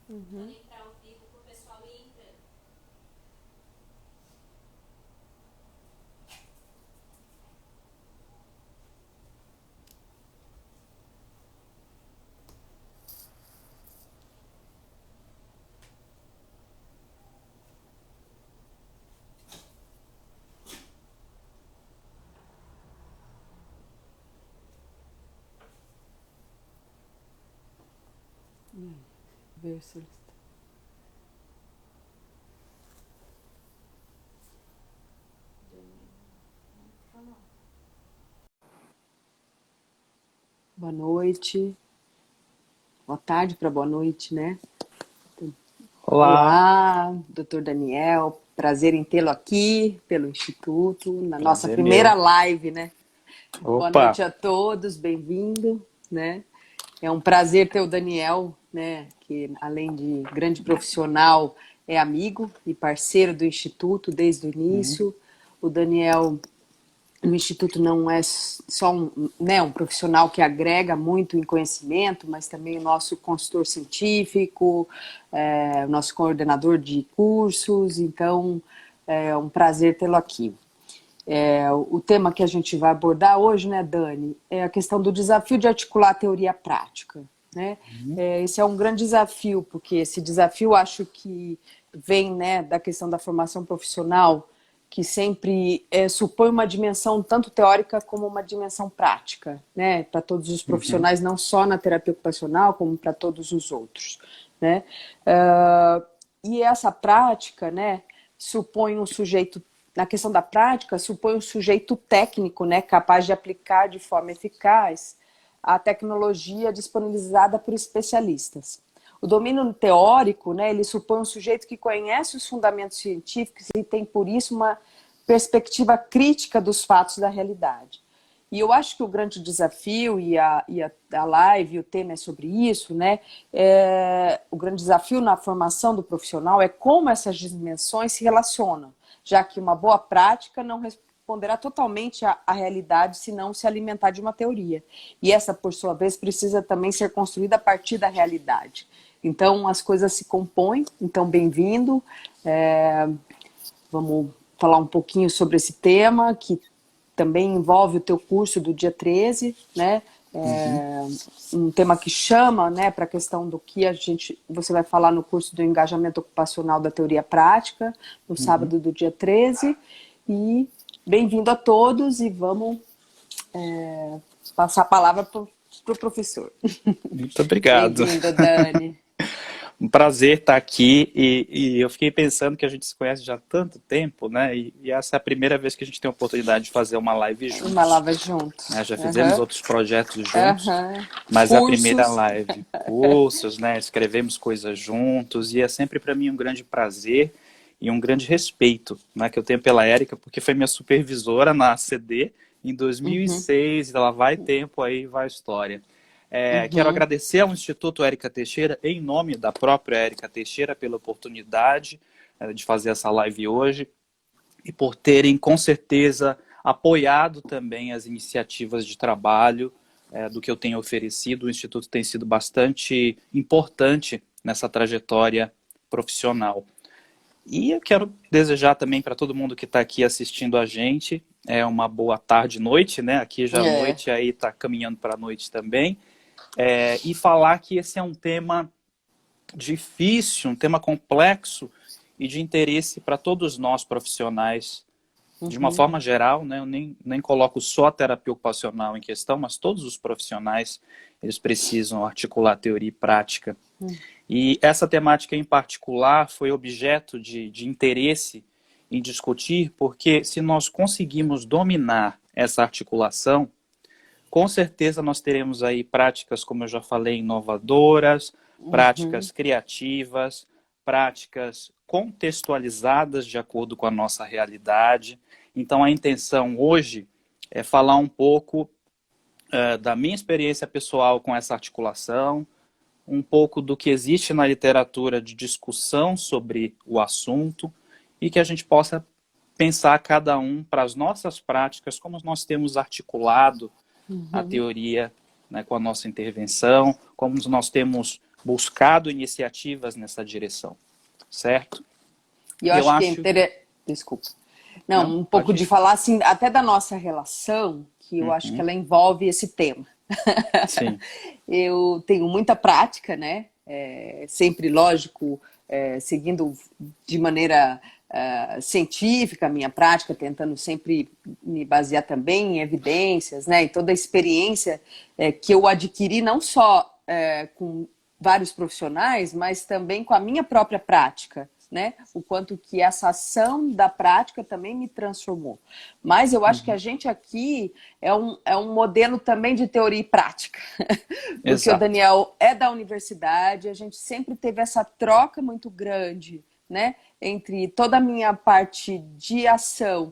Uhum. Entrar ao vivo para o pessoal ir entrando. Ver se eles- Boa noite. Boa tarde para boa noite, né? Olá, Olá, doutor Daniel. Prazer em tê-lo aqui pelo Instituto, na nossa prazer primeira meu. live, né? Boa Opa, noite a todos, bem-vindo, né? É um prazer ter o Daniel, né? Que além de grande profissional, é amigo e parceiro do Instituto desde o início. O Daniel o Instituto não é só né, um profissional que agrega muito em conhecimento, mas também o nosso consultor científico, o nosso coordenador de cursos, então é um prazer tê-lo aqui. O tema que a gente vai abordar hoje, né, Dani, é a questão do desafio de articular a teoria prática. Né? Esse é um grande desafio, porque esse desafio acho que vem, né, da questão da formação profissional, que sempre supõe uma dimensão tanto teórica como uma dimensão prática, né, para todos os profissionais, não só na terapia ocupacional, como para todos os outros. Né? E essa prática, né, supõe um sujeito, na questão da prática, supõe um sujeito técnico, né, capaz de aplicar de forma eficaz a tecnologia disponibilizada por especialistas. O domínio teórico, né, ele supõe um sujeito que conhece os fundamentos científicos e tem, por isso, uma perspectiva crítica dos fatos da realidade. E eu acho que o grande desafio, a live, o tema é sobre isso, né? O grande desafio na formação do profissional é como essas dimensões se relacionam, já que uma boa prática não responderá totalmente à realidade se não se alimentar de uma teoria. E essa, por sua vez, precisa também ser construída a partir da realidade. Então, as coisas se compõem. Então, bem-vindo. Vamos falar um pouquinho sobre esse tema, que também envolve o teu curso do dia 13, né? Um tema que chama, né, para a questão do que você vai falar no curso do engajamento ocupacional da teoria prática, no sábado do dia 13. E bem-vindo a todos e vamos passar a palavra para o professor. muito obrigado. Bem-vindo, Dani. Um prazer estar aqui e eu fiquei pensando que a gente se conhece já há tanto tempo, né? E essa é a primeira vez que a gente tem a oportunidade de fazer uma live Uma juntos. lava junto. Né? Já fizemos Uhum. outros projetos juntos, Uhum. mas é a primeira Cursos. live. Cursos, né? Escrevemos coisas juntos e é sempre para mim um grande prazer e um grande respeito, né, que eu tenho pela Érica, porque foi minha supervisora na ACD em Uhum. 2006, ela vai tempo aí, vai história. Quero Uhum. agradecer ao Instituto Érica Teixeira, em nome da própria Érica Teixeira, pela oportunidade de fazer essa live hoje e por terem, com certeza, apoiado também as iniciativas de trabalho do que eu tenho oferecido. O Instituto tem sido bastante importante nessa trajetória profissional. E eu quero desejar também para todo mundo que está aqui assistindo a gente uma boa tarde, noite, né? Aqui já a É. noite, aí está caminhando para a noite também. E falar que esse é um tema difícil, um tema complexo e de interesse para todos nós profissionais, de uma Uhum. forma geral, né? Eu nem coloco só a terapia ocupacional em questão, mas todos os profissionais, eles precisam articular teoria e prática. E essa temática em particular foi objeto de interesse em discutir, porque se nós conseguimos dominar essa articulação, com certeza nós teremos aí práticas, como eu já falei, inovadoras, Uhum. práticas criativas, práticas contextualizadas de acordo com a nossa realidade. Então a intenção hoje é falar um pouco da minha experiência pessoal com essa articulação, um pouco do que existe na literatura de discussão sobre o assunto e que a gente possa pensar cada um para as nossas práticas, como nós temos articulado a Uhum. teoria, né, com a nossa intervenção, como nós temos buscado iniciativas nessa direção, certo? E eu acho que é interessante. Desculpa. Não, um pouco de falar assim, até da nossa relação, que eu acho que ela envolve esse tema. Sim. Eu tenho muita prática, né? Sempre, lógico, seguindo de maneira científica a minha prática, tentando sempre me basear também em evidências, né? E toda a experiência que eu adquiri, não só com vários profissionais, mas também com a minha própria prática. Né? O quanto que essa ação da prática também me transformou. Mas eu acho que a gente aqui é um modelo também de teoria e prática. Porque Exato. o Daniel é da universidade, a gente sempre teve essa troca muito grande, né? Entre toda a minha parte de ação,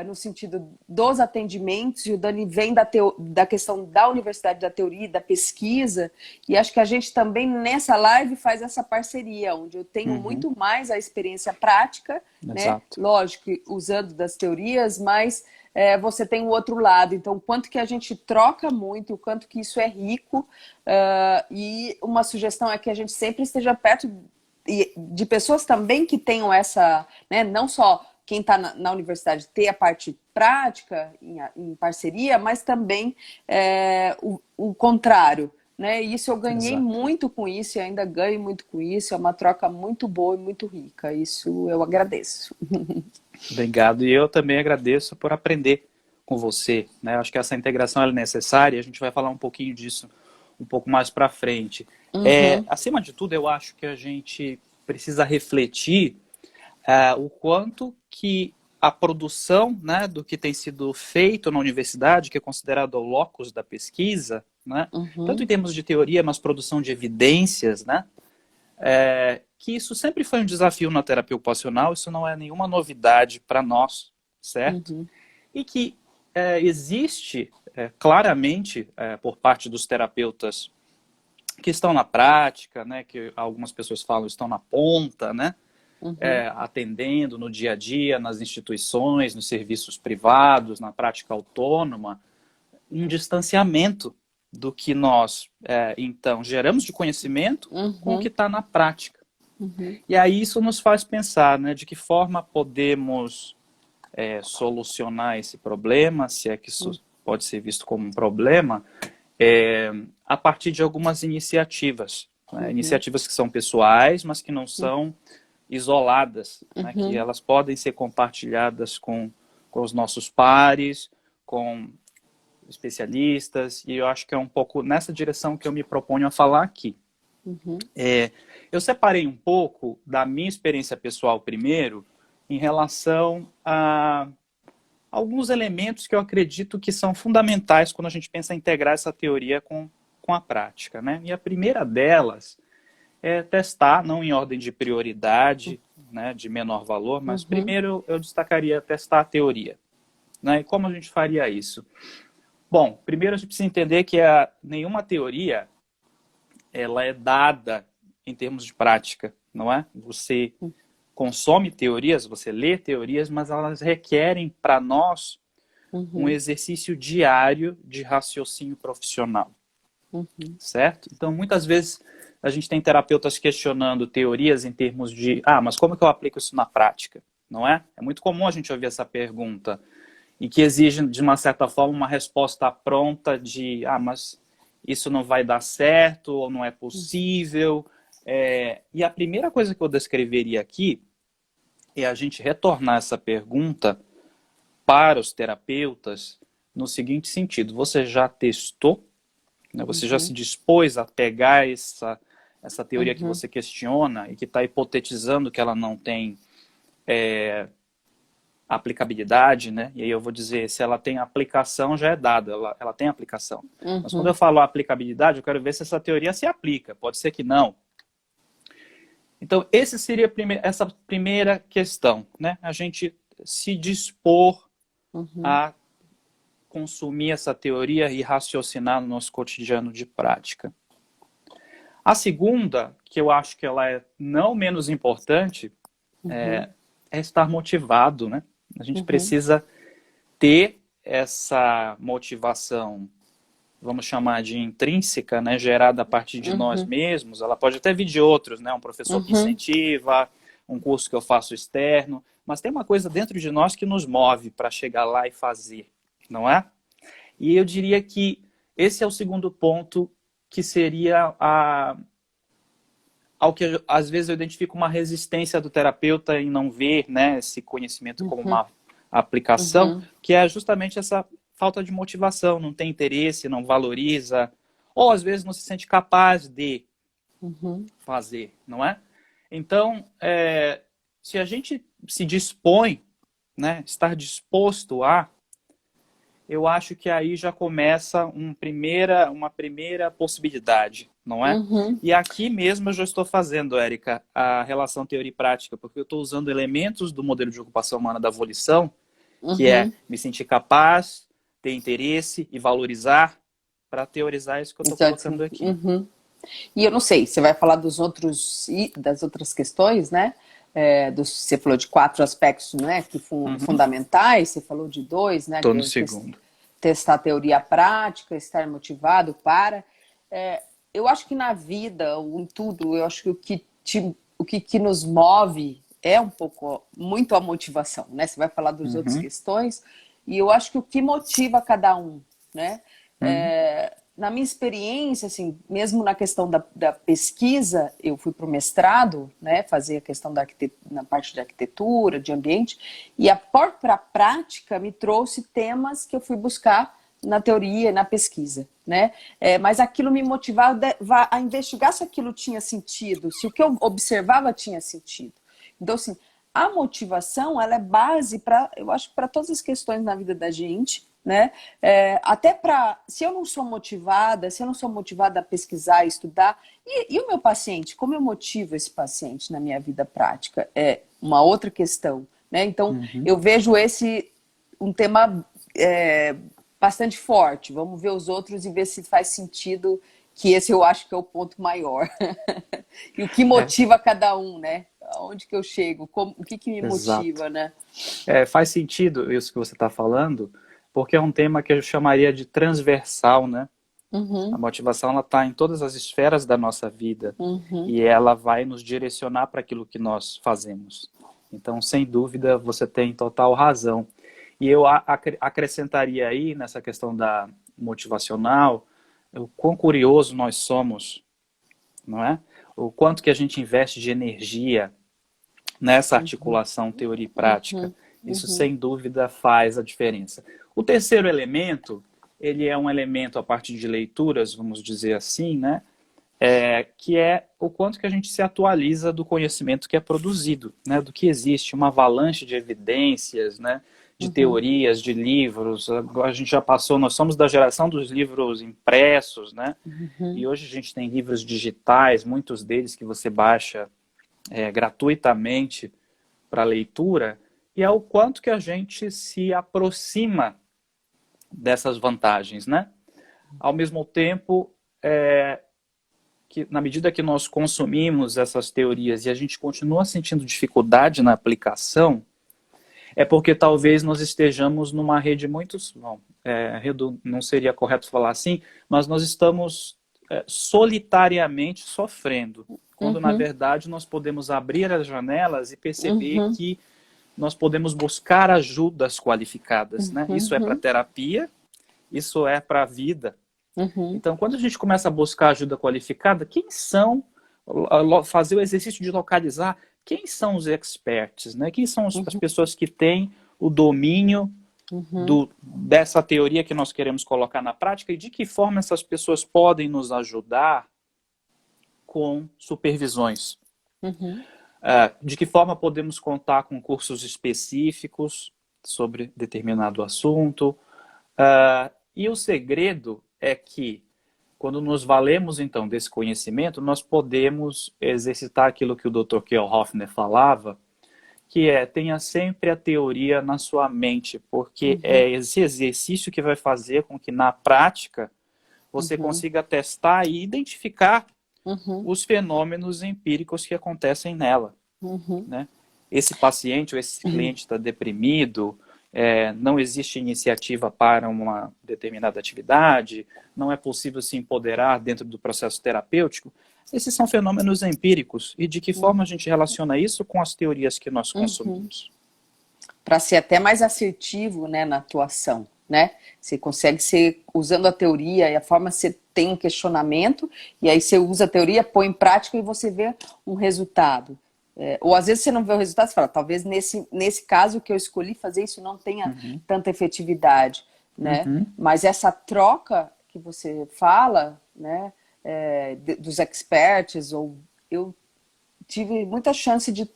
no sentido dos atendimentos, e o Dani vem da questão da universidade, da teoria, da pesquisa, e acho que a gente também nessa live faz essa parceria, onde eu tenho muito mais a experiência prática, né? Lógico, usando das teorias, mas você tem o outro lado. Então, o quanto que a gente troca muito, o quanto que isso é rico, e uma sugestão é que a gente sempre esteja perto de pessoas também que tenham essa, né, não só quem está na universidade ter a parte prática em parceria, mas também o contrário. Né? E isso eu ganhei muito com isso e ainda ganho muito com isso. É uma troca muito boa e muito rica. Isso eu agradeço. Obrigado. E eu também agradeço por aprender com você. Né? Acho que essa integração é necessária. A gente vai falar um pouquinho disso um pouco mais para frente. Acima de tudo, eu acho que a gente precisa refletir o quanto que a produção, né, do que tem sido feito na universidade, que é considerado o locus da pesquisa, né, tanto em termos de teoria, mas produção de evidências, né, que isso sempre foi um desafio na terapia ocupacional, isso não é nenhuma novidade para nós, certo? E que existe claramente por parte dos terapeutas que estão na prática, né, que algumas pessoas falam estão na ponta, né, atendendo no dia a dia, nas instituições, nos serviços privados, na prática autônoma, um distanciamento do que nós, então, geramos de conhecimento com o que está na prática. E aí isso nos faz pensar, né, de que forma podemos solucionar esse problema, se é que isso pode ser visto como um problema, a partir de algumas iniciativas. Né, iniciativas que são pessoais, mas que não são isoladas, né, que elas podem ser compartilhadas com os nossos pares, com especialistas, e eu acho que é um pouco nessa direção que eu me proponho a falar aqui. Eu separei um pouco da minha experiência pessoal primeiro, em relação a alguns elementos que eu acredito que são fundamentais quando a gente pensa em integrar essa teoria com a prática. Né? E a primeira delas é testar, não em ordem de prioridade, né, de menor valor, mas primeiro eu destacaria testar a teoria. Né? E como a gente faria isso? Bom, primeiro a gente precisa entender que nenhuma teoria ela é dada em termos de prática, não é? Você consome teorias, você lê teorias, mas elas requerem para nós um exercício diário de raciocínio profissional, certo? Então, muitas vezes a gente tem terapeutas questionando teorias em termos de, mas como que eu aplico isso na prática? Não é? É muito comum a gente ouvir essa pergunta e que exige, de uma certa forma, uma resposta pronta de, mas isso não vai dar certo ou não é possível. E a primeira coisa que eu descreveria aqui é a gente retornar essa pergunta para os terapeutas no seguinte sentido: você já testou? Né? Você já se dispôs a pegar essa teoria que você questiona e que está hipotetizando que ela não tem aplicabilidade, né? E aí eu vou dizer, se ela tem aplicação, já é dado, ela tem aplicação. Mas quando eu falo aplicabilidade, eu quero ver se essa teoria se aplica. Pode ser que não. Então, essa seria essa primeira questão, né? A gente se dispor a consumir essa teoria e raciocinar no nosso cotidiano de prática. A segunda, que eu acho que ela é não menos importante, é estar motivado, né? A gente precisa ter essa motivação vamos chamar de intrínseca, né, gerada a partir de nós Uhum. mesmos. Ela pode até vir de outros, né, um professor que Uhum. incentiva, um curso que eu faço externo, mas tem uma coisa dentro de nós que nos move para chegar lá e fazer, não é? E eu diria que esse é o segundo ponto, que seria ao que às vezes eu identifico uma resistência do terapeuta em não ver, né, esse conhecimento como Uhum. uma aplicação, Uhum. que é justamente essa falta de motivação, não tem interesse, não valoriza, ou às vezes não se sente capaz de Uhum. fazer, não é? Então, se a gente se dispõe, né, estar disposto a, eu acho que aí já começa uma primeira possibilidade, não é? Uhum. E aqui mesmo eu já estou fazendo, Érica, a relação teoria e prática, porque eu estou usando elementos do modelo de ocupação humana da volição, que é Uhum. me sentir capaz, ter interesse e valorizar, para teorizar isso que eu estou Então, colocando assim, aqui. uhum. E eu não sei, você vai falar das outras questões, né? Você falou de 4 aspectos, né, que Uhum. fundamentais, você falou de 2, né, Estou que no é segundo. testar a teoria prática, estar motivado para. É, eu acho que na vida, ou em tudo, eu acho que o que nos move é um pouco, muito a motivação, né? Você vai falar das outras Uhum. questões, e eu acho que o que motiva cada um, né? Uhum. Na minha experiência, assim, mesmo na questão da pesquisa, eu fui para o mestrado, né, fazer a questão na parte de arquitetura, de ambiente, e a própria prática me trouxe temas que eu fui buscar na teoria e na pesquisa, né? Mas aquilo me motivava a investigar se aquilo tinha sentido, se o que eu observava tinha sentido. Então, assim, a motivação, ela é base para, eu acho, para todas as questões na vida da gente, né? Até para, se eu não sou motivada, se eu não sou motivada a pesquisar, estudar, e o meu paciente, como eu motivo esse paciente na minha vida prática? É uma outra questão, né? Então, Uhum. eu vejo esse um tema bastante forte. Vamos ver os outros e ver se faz sentido, que esse eu acho que é o ponto maior. E o que É, motiva cada um, né? Aonde que eu chego? O que me exato. motiva, né? Faz sentido isso que você está falando, porque é um tema que eu chamaria de transversal, né? A Uhum, motivação ela está em todas as esferas da nossa vida uhum, e ela vai nos direcionar para aquilo que nós fazemos. Então, sem dúvida, você tem total razão. E eu acrescentaria aí, nessa questão da motivacional, o quão curioso nós somos, não é? O quanto que a gente investe de energia nessa articulação teoria e prática. uhum, Isso, uhum, sem dúvida, faz a diferença. O terceiro elemento, ele é um elemento a partir de leituras, vamos dizer assim, né? Que é o quanto que a gente se atualiza do conhecimento que é produzido, né? Do que existe, uma avalanche de evidências, né? De uhum, teorias, de livros. Agora a gente já passou, nós somos da geração dos livros impressos, né? uhum, E hoje a gente tem livros digitais, muitos deles que você baixa gratuitamente para leitura, e é o quanto que a gente se aproxima dessas vantagens, né? Ao mesmo tempo, que na medida que nós consumimos essas teorias e a gente continua sentindo dificuldade na aplicação, é porque talvez nós estejamos numa rede muito... Bom, não seria correto falar assim, mas nós estamos solitariamente sofrendo, quando na uhum, verdade nós podemos abrir as janelas e perceber uhum, que nós podemos buscar ajudas qualificadas, né? Isso é para uhum, terapia, isso é para a vida. uhum, Então, quando a gente começa a buscar ajuda qualificada, quem são, fazer o exercício de localizar quem são os experts, né? Quem são as uhum, pessoas que têm o domínio uhum, dessa teoria que nós queremos colocar na prática e de que forma essas pessoas podem nos ajudar com supervisões. uhum, De que forma podemos contar com cursos específicos sobre determinado assunto. E o segredo é que, quando nos valemos, então, desse conhecimento, nós podemos exercitar aquilo que o Dr. Kiel Hoffner falava, que tenha sempre a teoria na sua mente, porque uhum, é esse exercício que vai fazer com que, na prática, você uhum, consiga testar e identificar uhum, os fenômenos empíricos que acontecem nela. uhum, Né? Esse paciente ou esse cliente está deprimido, não existe iniciativa para uma determinada atividade, não é possível se empoderar dentro do processo terapêutico. Esses são fenômenos empíricos. E de que forma a gente relaciona isso com as teorias que nós consumimos? Para ser até mais assertivo, né, na atuação, né? Você consegue ser, usando a teoria e a forma que você tem um questionamento, e aí você usa a teoria, põe em prática e você vê um resultado. Ou às vezes você não vê o resultado, você fala, talvez nesse caso que eu escolhi fazer isso não tenha tanta efetividade, né? Mas essa troca que você fala, né, dos experts, ou eu tive muita chance de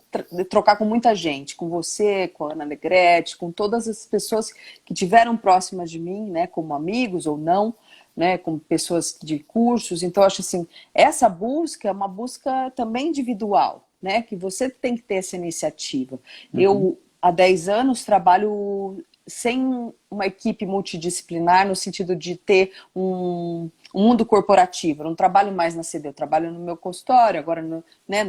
trocar com muita gente, com você, com a Ana Negrete, com todas as pessoas que tiveram próximas de mim, né, como amigos ou não, né, com pessoas de cursos. Então, eu acho assim, essa busca é uma busca também individual, né, que você tem que ter essa iniciativa. Eu, há 10 anos, trabalho sem uma equipe multidisciplinar, no sentido de ter um mundo corporativo. Eu não trabalho mais na CD, eu trabalho no meu consultório, agora no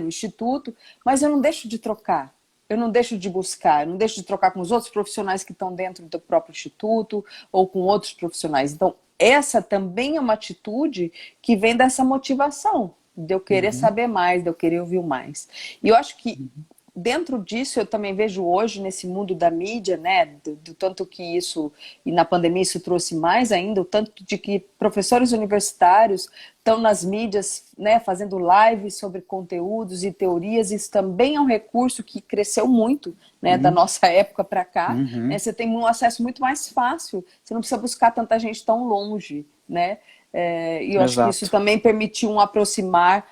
instituto, mas eu não deixo de trocar. Eu não deixo de buscar, eu não deixo de trocar com os outros profissionais que estão dentro do próprio instituto ou com outros profissionais. Então, essa também é uma atitude que vem dessa motivação, de eu querer saber mais, de eu querer ouvir mais. E eu acho que dentro disso eu também vejo hoje nesse mundo da mídia, né, do tanto que isso, e na pandemia isso trouxe mais ainda, o tanto de que professores universitários estão nas mídias, né, fazendo lives sobre conteúdos e teorias. Isso também é um recurso que cresceu muito, né, da nossa época para cá. Né, você tem um acesso muito mais fácil, você não precisa buscar tanta gente tão longe, né? E eu acho que isso também permitiu um aproximar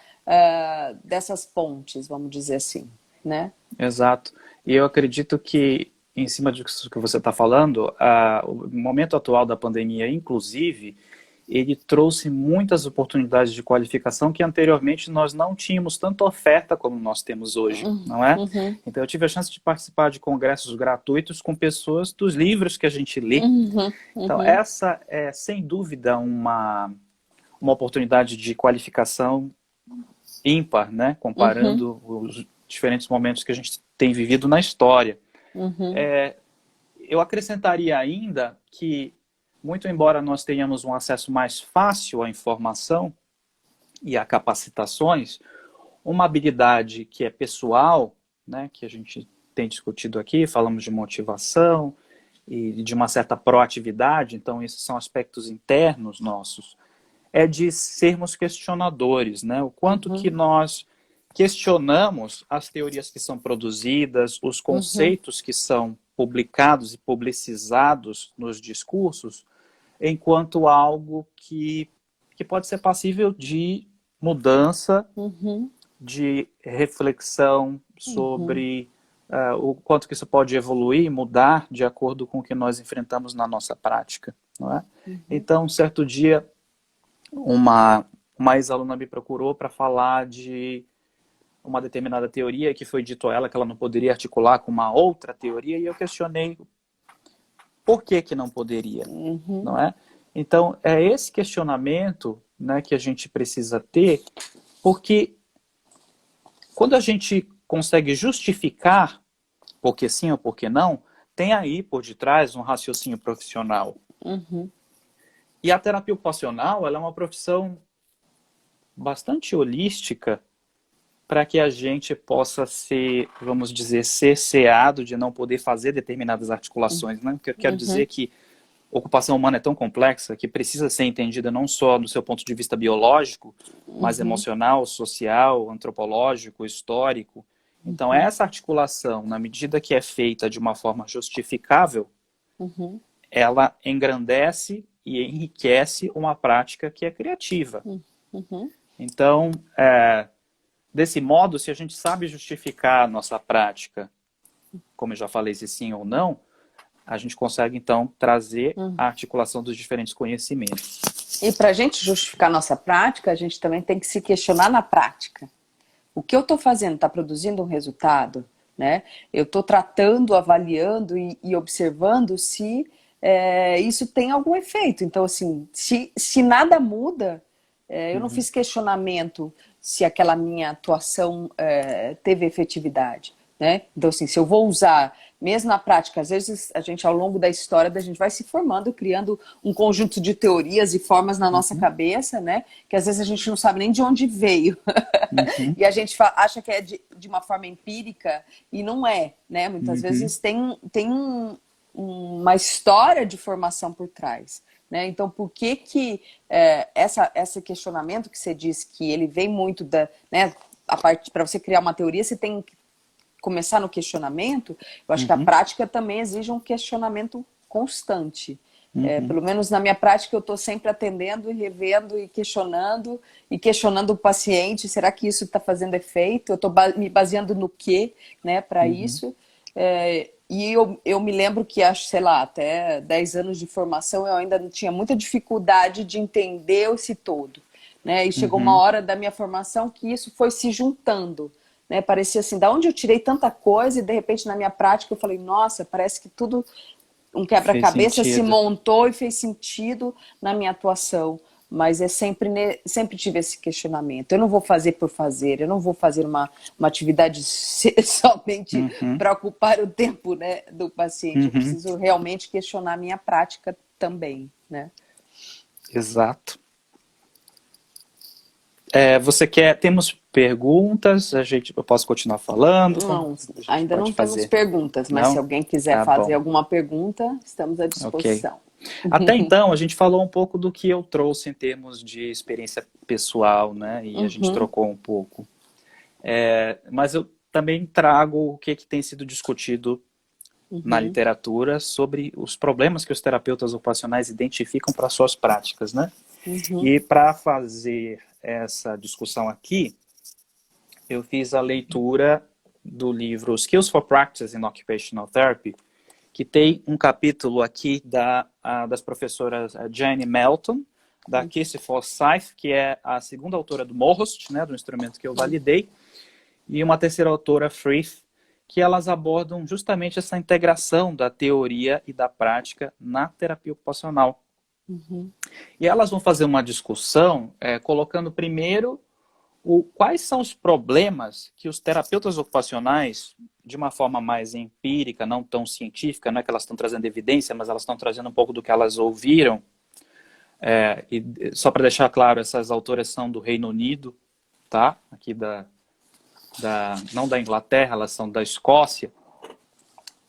dessas pontes, vamos dizer assim, né? Exato. E eu acredito que, em cima disso que você está falando, o momento atual da pandemia, inclusive, ele trouxe muitas oportunidades de qualificação que anteriormente nós não tínhamos tanta oferta como nós temos hoje, não é? Então eu tive a chance de participar de congressos gratuitos com pessoas dos livros que a gente lê. Então essa é, sem dúvida, uma oportunidade de qualificação ímpar, né? Comparando os diferentes momentos que a gente tem vivido na história. Eu acrescentaria ainda que, muito embora nós tenhamos um acesso mais fácil à informação e a capacitações, uma habilidade que é pessoal, né, que a gente tem discutido aqui, falamos de motivação e de uma certa proatividade, então esses são aspectos internos nossos, é de sermos questionadores, né? O quanto que nós questionamos as teorias que são produzidas, os conceitos que são publicados e publicizados nos discursos, enquanto algo que pode ser passível de mudança, de reflexão sobre o quanto que isso pode evoluir e mudar de acordo com o que nós enfrentamos na nossa prática, não é? Então, certo dia, uma ex-aluna me procurou para falar de uma determinada teoria, que foi dito a ela que ela não poderia articular com uma outra teoria, e eu questionei por que não poderia, não é? Então, é esse questionamento, né, que a gente precisa ter, porque quando a gente consegue justificar por que sim ou por que não, tem aí por detrás um raciocínio profissional. E a terapia ocupacional, ela é uma profissão bastante holística, para que a gente possa ser, vamos dizer, cerceado de não poder fazer determinadas articulações, né? Eu quero dizer que a ocupação humana é tão complexa que precisa ser entendida não só do seu ponto de vista biológico, mas emocional, social, antropológico, histórico. Então, essa articulação, na medida que é feita de uma forma justificável, ela engrandece e enriquece uma prática que é criativa. Então, desse modo, se a gente sabe justificar a nossa prática, como eu já falei, se sim ou não, a gente consegue, então, trazer a articulação dos diferentes conhecimentos. E para a gente justificar a nossa prática, a gente também tem que se questionar na prática. O que eu estou fazendo está produzindo um resultado? Né? Eu estou tratando, avaliando e observando se isso tem algum efeito. Então, assim, se nada muda, eu não fiz questionamento se aquela minha atuação teve efetividade. né? Então, assim, se eu vou usar, mesmo na prática, às vezes a gente, ao longo da história, a gente vai se formando, criando um conjunto de teorias e formas na nossa Uhum, cabeça, né? Que às vezes a gente não sabe nem de onde veio. uhum, E a gente acha que é de uma forma empírica e não é, né? Muitas uhum, vezes tem uma história de formação por trás. Né? Então, por que que esse questionamento que você diz que ele vem muito da, né, a parte para você criar uma teoria, você tem que começar no questionamento. Eu acho que a uhum, prática também exige um questionamento constante. uhum. Pelo menos na minha prática, eu estou sempre atendendo e revendo e questionando o paciente. Será que isso está fazendo efeito? Eu estou me baseando no quê, né, para Uhum, isso? E eu me lembro que, acho, sei lá, até 10 anos de formação, eu ainda tinha muita dificuldade de entender esse todo. Né? E chegou uma uhum. hora da minha formação que isso foi se juntando. Né? Parecia assim, da onde eu tirei tanta coisa e de repente na minha prática eu falei, nossa, parece que tudo, um Fez quebra-cabeça se sentido. montou e fez sentido na minha atuação. Mas sempre tive esse questionamento. Eu não vou fazer por fazer, eu não vou fazer uma atividade somente Uhum, para ocupar o tempo, né, do paciente. Eu uhum. preciso realmente questionar a minha prática também, né? Exato. Temos perguntas? Eu posso continuar falando? Como Não, a gente ainda não pode temos fazer? perguntas, mas se Não? alguém quiser Tá fazer bom. alguma pergunta, estamos à Ok. disposição. Até então, a gente falou um pouco do que eu trouxe em termos de experiência pessoal, né? E a gente Uhum, trocou um pouco. Mas eu também trago o que tem sido discutido na uhum, literatura sobre os problemas que os terapeutas ocupacionais identificam para suas práticas, né? uhum, E para fazer essa discussão aqui, eu fiz a leitura do livro Skills for Practice in Occupational Therapy, que tem um capítulo aqui das professoras Jane Melton, da Kissy Forsyth, que é a segunda autora do Morhost, né, do instrumento que eu validei, e uma terceira autora, Frith, que elas abordam justamente essa integração da teoria e da prática na terapia ocupacional. uhum, E elas vão fazer uma discussão colocando primeiro quais são os problemas que os terapeutas ocupacionais, de uma forma mais empírica, não tão científica, não é que elas estão trazendo evidência, mas elas estão trazendo um pouco do que elas ouviram. E só para deixar claro, essas autoras são do Reino Unido, tá? Aqui não da Inglaterra, elas são da Escócia,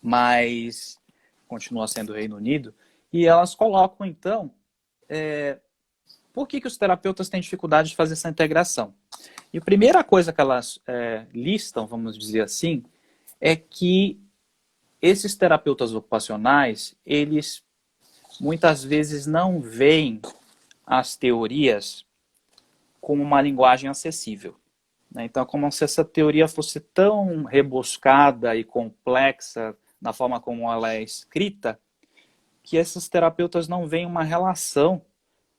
mas continua sendo o Reino Unido. E elas colocam, então, por que os terapeutas têm dificuldade de fazer essa integração? E a primeira coisa que elas listam, vamos dizer assim, é que esses terapeutas ocupacionais, eles muitas vezes não veem as teorias como uma linguagem acessível. Né? Então, como se essa teoria fosse tão rebuscada e complexa na forma como ela é escrita, que esses terapeutas não veem uma relação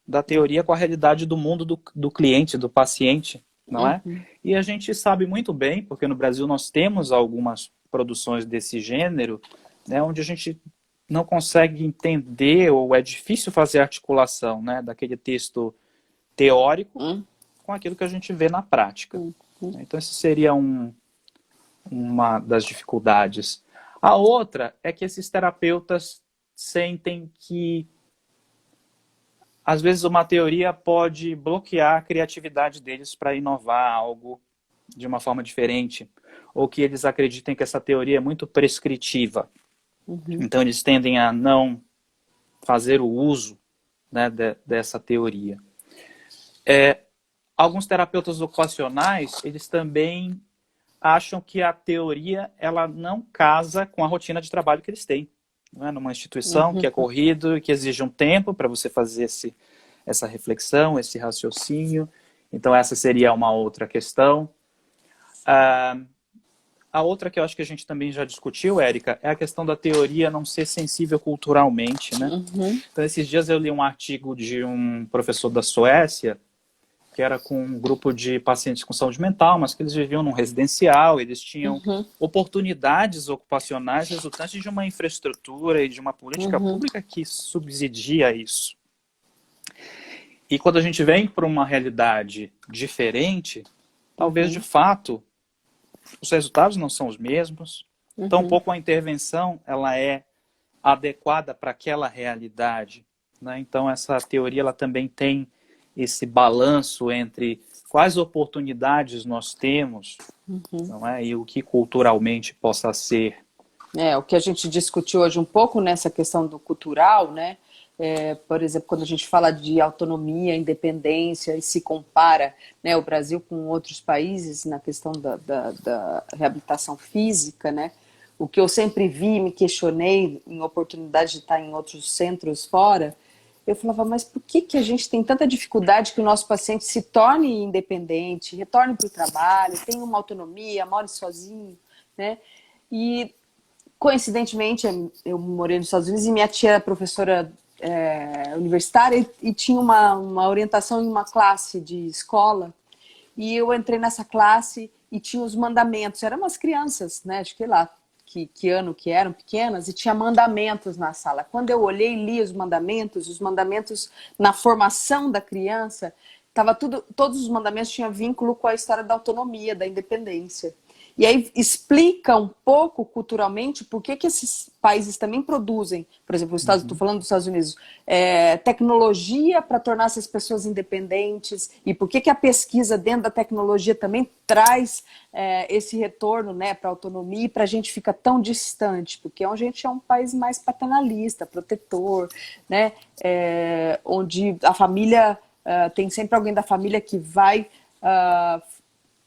da teoria com a realidade do mundo do cliente, do paciente, não é? uhum, E a gente sabe muito bem, porque no Brasil nós temos algumas produções desse gênero, né, onde a gente não consegue entender ou é difícil fazer a articulação, né, daquele texto teórico uhum, com aquilo que a gente vê na prática. uhum, Então, essa seria uma das dificuldades. A outra é que esses terapeutas sentem que às vezes uma teoria pode bloquear a criatividade deles para inovar algo de uma forma diferente, ou que eles acreditem que essa teoria é muito prescritiva. uhum, Então eles tendem a não fazer o uso, né, dessa teoria. Alguns terapeutas ocupacionais, eles também acham que a teoria ela não casa com a rotina de trabalho que eles têm. Não é? Numa instituição que uhum, é corrido e que exige um tempo para você fazer essa reflexão, esse raciocínio. Então, essa seria uma outra questão. A outra que eu acho que a gente também já discutiu, Érica, é a questão da teoria não ser sensível culturalmente, né? uhum, Então, esses dias eu li um artigo de um professor da Suécia, que era com um grupo de pacientes com saúde mental, mas que eles viviam num residencial, eles tinham uhum, oportunidades ocupacionais resultantes de uma infraestrutura e de uma política uhum, pública que subsidia isso. E quando a gente vem para uma realidade diferente, talvez de uhum, fato os resultados não são os mesmos. Então, um pouco a intervenção ela é adequada para aquela realidade, né? Então, essa teoria ela também tem esse balanço entre quais oportunidades nós temos, não é? E o que culturalmente possa ser. O que a gente discutiu hoje um pouco nessa questão do cultural, né? Por exemplo, quando a gente fala de autonomia, independência e se compara, né, o Brasil com outros países na questão da reabilitação física, né? O que eu sempre vi, me questionei em oportunidade de estar em outros centros fora, eu falava, mas por que a gente tem tanta dificuldade que o nosso paciente se torne independente, retorne para o trabalho, tenha uma autonomia, more sozinho, né? E coincidentemente, eu morei nos Estados Unidos e minha tia era professora universitária e tinha uma orientação em uma classe de escola. E eu entrei nessa classe e tinha os mandamentos. Eram umas crianças, né? Acho que lá, que ano que eram, pequenas, e tinha mandamentos na sala. Quando eu olhei e li os mandamentos na formação da criança, todos os mandamentos tinham vínculo com a história da autonomia, da independência. E aí explica um pouco culturalmente por que esses países também produzem, por exemplo, estou falando dos Estados Unidos, tecnologia para tornar essas pessoas independentes, e por que a pesquisa dentro da tecnologia também traz esse retorno, né, para a autonomia, e para a gente fica tão distante, porque a gente é um país mais paternalista, protetor, né, onde a família, tem sempre alguém da família que vai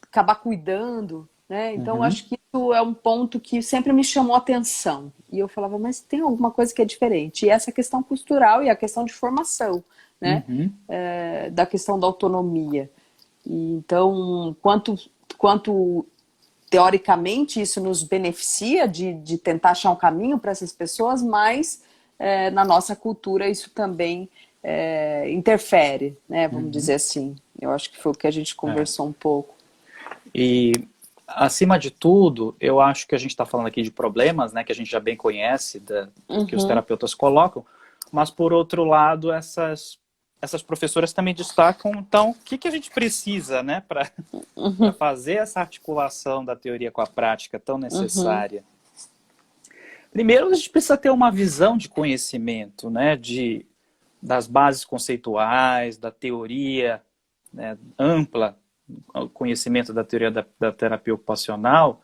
acabar cuidando, né? Então, acho que isso é um ponto que sempre me chamou a atenção. E eu falava, mas tem alguma coisa que é diferente. E essa questão cultural e a questão de formação, né? Da questão da autonomia. E, então, quanto teoricamente isso nos beneficia de tentar achar um caminho para essas pessoas, mas na nossa cultura isso também interfere, né? Vamos dizer assim. Eu acho que foi o que a gente conversou um pouco. E acima de tudo, eu acho que a gente está falando aqui de problemas, né, que a gente já bem conhece, que os terapeutas colocam, mas por outro lado, essas professoras também destacam, então, o que a gente precisa, né, para fazer essa articulação da teoria com a prática tão necessária. Primeiro, a gente precisa ter uma visão de conhecimento, né, das bases conceituais, da teoria, né, ampla, o conhecimento da teoria da terapia ocupacional,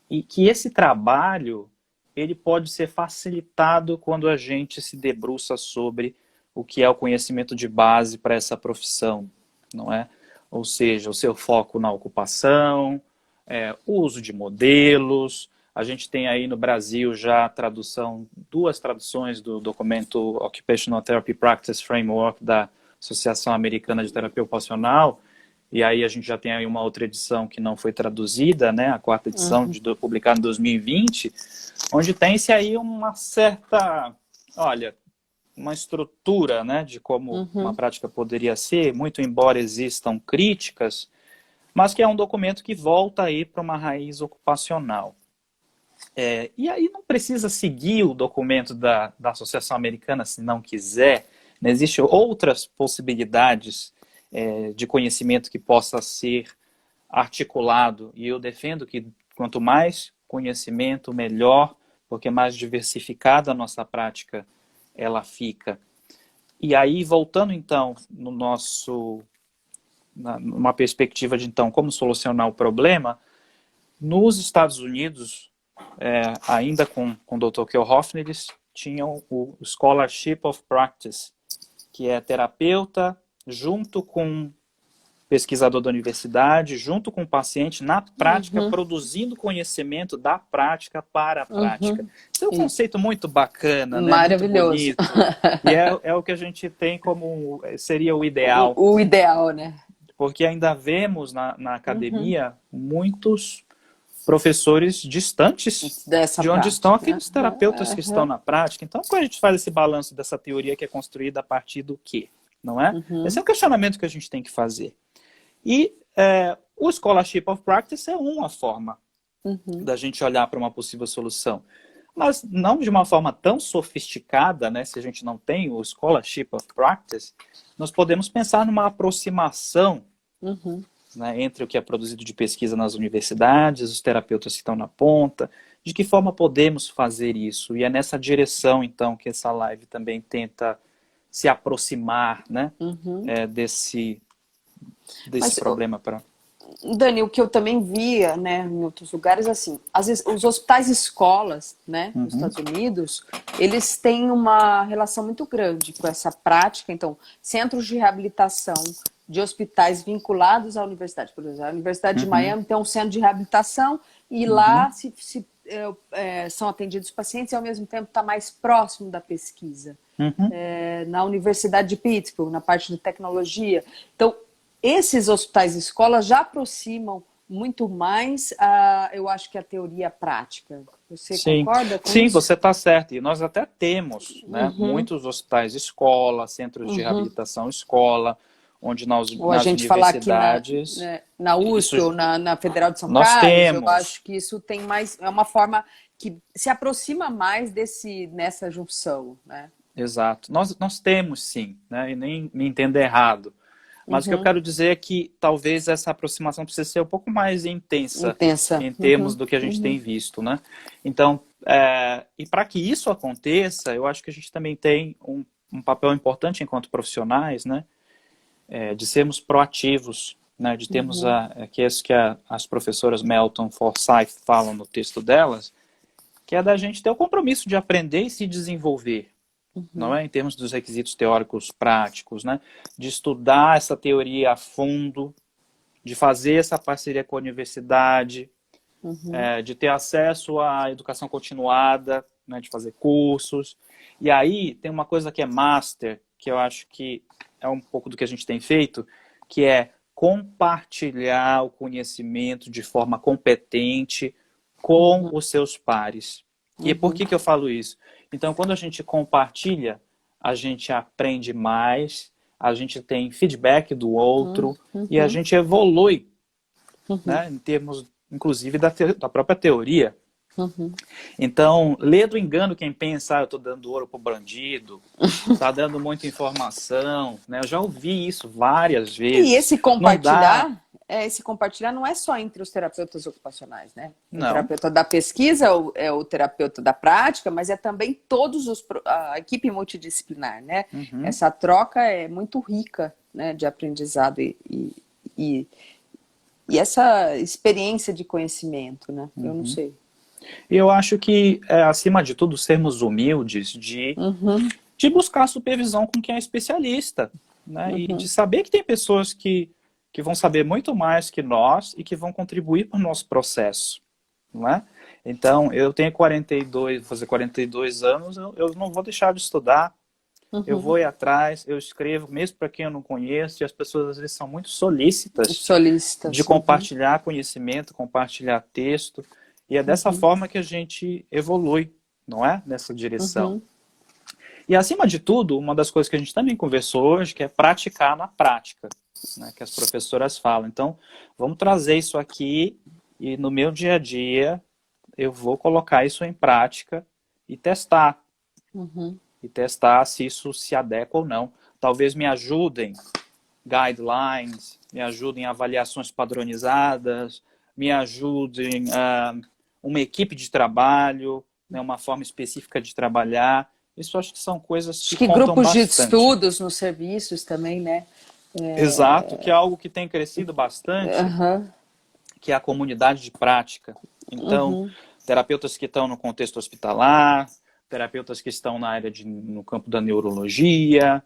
e que esse trabalho ele pode ser facilitado quando a gente se debruça sobre o que é o conhecimento de base para essa profissão, não é? Ou seja, o seu foco na ocupação, o uso de modelos. A gente tem aí no Brasil já duas traduções do documento Occupational Therapy Practice Framework da Associação Americana de Terapia Ocupacional. E aí a gente já tem aí uma outra edição que não foi traduzida, né? A quarta edição, publicada em 2020, onde tem-se aí uma certa, uma estrutura, né, de como uma prática poderia ser, muito embora existam críticas, mas que é um documento que volta aí para uma raiz ocupacional. E aí não precisa seguir o documento da Associação Americana se não quiser, né? Existem outras possibilidades de conhecimento que possa ser articulado, e eu defendo que quanto mais conhecimento, melhor, porque mais diversificada a nossa prática ela fica. E aí, voltando então numa perspectiva de então como solucionar o problema, nos Estados Unidos, ainda com o Dr. Kel Hoffner, eles tinham o Scholarship of Practice, que é terapeuta junto com pesquisador da universidade, junto com o paciente, na prática, produzindo conhecimento da prática para a prática. Isso é um conceito muito bacana, né? Maravilhoso. Muito bonito. E é o que a gente tem como seria o ideal. O ideal, né? Porque ainda vemos na academia muitos professores distantes dessa de onde prática. Estão aqueles terapeutas que estão na prática. Então, quando a gente faz esse balanço dessa teoria que é construída a partir do quê? Não é? Esse é um questionamento que a gente tem que fazer. E o Scholarship of Practice é uma forma da gente olhar para uma possível solução. Mas não de uma forma tão sofisticada, né? Se a gente não tem o Scholarship of Practice, nós podemos pensar numa aproximação né, entre o que é produzido de pesquisa nas universidades, os terapeutas que estão na ponta, de que forma podemos fazer isso? E é nessa direção, então, que essa live também tenta se aproximar, né, desse Mas, problema para... Dani, o que eu também via, né, em outros lugares, assim, às vezes os hospitais escolas, né, nos Estados Unidos, eles têm uma relação muito grande com essa prática. Então, centros de reabilitação de hospitais vinculados à universidade. Por exemplo, a Universidade de Miami tem um centro de reabilitação e lá são atendidos pacientes e, ao mesmo tempo, está mais próximo da pesquisa. Na Universidade de Pittsburgh, na parte de tecnologia. Então, esses hospitais escolas já aproximam muito mais, eu acho que a teoria prática. Você concorda com Sim, isso? você está certo. E nós até temos, né, muitos hospitais escola, centros de reabilitação escola, onde nós, ou a nas gente falar aqui universidades... na USP ou na Federal de São nós Carlos, temos. eu acho que isso tem mais, é uma forma que se aproxima mais nessa junção, né? Exato. Nós temos sim, né, e nem me entenda errado. Mas o que eu quero dizer é que talvez essa aproximação precise ser um pouco mais intensa. Em termos do que a gente tem visto, né? Então, e para que isso aconteça, eu acho que a gente também tem um papel importante enquanto profissionais, né? De sermos proativos, né? De termos que é isso que as professoras Melton Forsyth falam no texto delas, que é da gente ter o compromisso de aprender e se desenvolver. Não é? Em termos dos requisitos teóricos práticos, né? De estudar essa teoria a fundo, de fazer essa parceria com a universidade, de ter acesso à educação continuada, né? De fazer cursos. E aí tem uma coisa que é master, que eu acho que é um pouco do que a gente tem feito, que é compartilhar o conhecimento de forma competente com os seus pares. E por que eu falo isso? Então, quando a gente compartilha, a gente aprende mais, a gente tem feedback do outro e a gente evolui, né, em termos, inclusive, da própria teoria. Então, lê do engano quem pensa, eu estou dando ouro para o bandido, está dando muita informação, né? Eu já ouvi isso várias vezes. E esse compartilhar não é só entre os terapeutas ocupacionais, né? O terapeuta da pesquisa é o terapeuta da prática, mas é também a equipe multidisciplinar, né? Essa troca é muito rica, né, de aprendizado e essa experiência de conhecimento, né? Eu não sei. E eu acho que, acima de tudo, sermos humildes de buscar supervisão com quem é especialista, né? E de saber que tem pessoas que vão saber muito mais que nós e que vão contribuir para o nosso processo, não é? Então, eu tenho 42, vou fazer 42 anos, eu não vou deixar de estudar, eu vou ir atrás, eu escrevo, mesmo para quem eu não conheço, e as pessoas às vezes são muito solícitas de compartilhar conhecimento, compartilhar texto, e é dessa forma que a gente evolui, não é? Nessa direção. E, acima de tudo, uma das coisas que a gente também conversou hoje, que é praticar na prática, né, que as professoras falam. Então, vamos trazer isso aqui e no meu dia a dia eu vou colocar isso em prática e testar. E testar se isso se adequa ou não. Talvez me ajudem guidelines, me ajudem avaliações padronizadas, me ajudem uma equipe de trabalho, né, uma forma específica de trabalhar. Isso acho que são coisas que contam grupos bastante. De estudos nos serviços também, né? Exato, que é algo que tem crescido bastante, que é a comunidade de prática. Então, terapeutas que estão no contexto hospitalar, terapeutas que estão na área no campo da neurologia,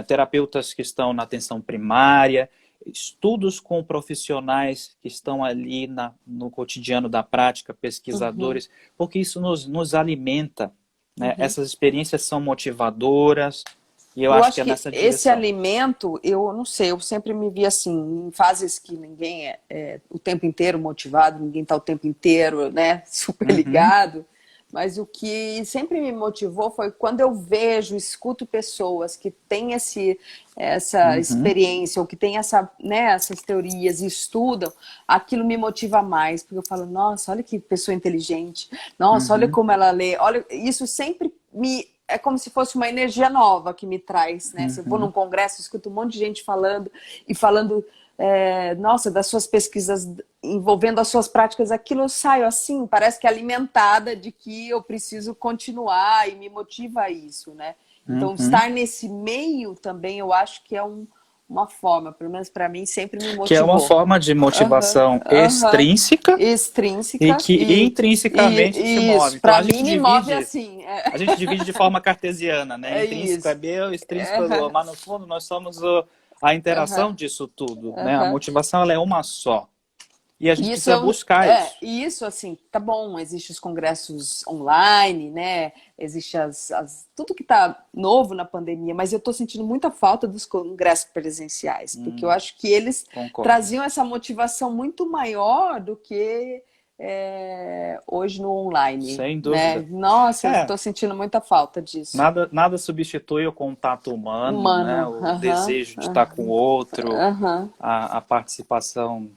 terapeutas que estão na atenção primária, estudos com profissionais que estão ali no cotidiano da prática, pesquisadores, porque isso nos alimenta, né? Essas experiências são motivadoras, e eu acho que é nessa direção. Esse alimento, eu não sei, eu sempre me vi assim, em fases que ninguém é o tempo inteiro motivado, ninguém está o tempo inteiro, né, super ligado. Mas o que sempre me motivou foi quando eu escuto pessoas que têm essa experiência, ou que têm essas teorias e estudam, aquilo me motiva mais, porque eu falo, nossa, olha que pessoa inteligente, nossa, olha como ela lê, olha, isso sempre é como se fosse uma energia nova que me traz, né? Se eu vou num congresso, escuto um monte de gente falando nossa, das suas pesquisas envolvendo as suas práticas, aquilo eu saio assim, parece que alimentada de que eu preciso continuar e me motiva a isso, né? Então, Uhum. estar nesse meio também eu acho que é uma forma, pelo menos para mim, sempre me Que é uma motivou. forma de Aham, motivação aham. extrínseca e Extrínseca que intrinsecamente te e isso, move. Então para mim me move assim. a gente divide de forma cartesiana, né? É Intrínseco é isso. meu, extrínseco é Aham, meu. Mas no fundo nós somos a interação aham, disso tudo, né? A aham. motivação ela é uma só. E a gente Isso precisa buscar isso. isso assim, tá bom, existem os congressos online, né? Existe tudo que tá novo na pandemia, mas eu tô sentindo muita falta dos congressos presenciais, porque eu acho que eles Concordo. traziam essa motivação muito maior do que hoje no online, Sem né? dúvida. Nossa, eu É, tô sentindo muita falta disso. nada substitui o contato humano, né? Humano, O aham, desejo de estar com o outro, aham. a participação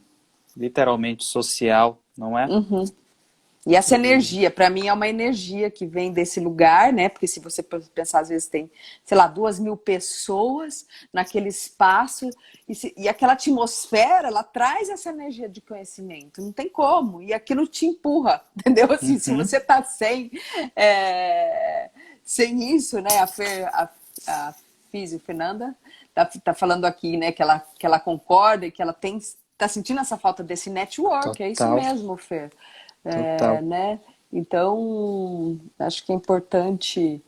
literalmente social, não é? E essa E, energia, para mim, é uma energia que vem desse lugar, né? Porque se você pensar, às vezes tem, sei lá, 2.000 pessoas naquele espaço, e aquela atmosfera, ela traz essa energia de conhecimento, não tem como, e aquilo te empurra, entendeu? Assim, se uhum, você tá sem isso, né? A Físio Fernanda tá falando aqui, né, que ela concorda e que ela tá sentindo essa falta desse network, é isso total, mesmo, Fer. total. Né? Então, acho que é importante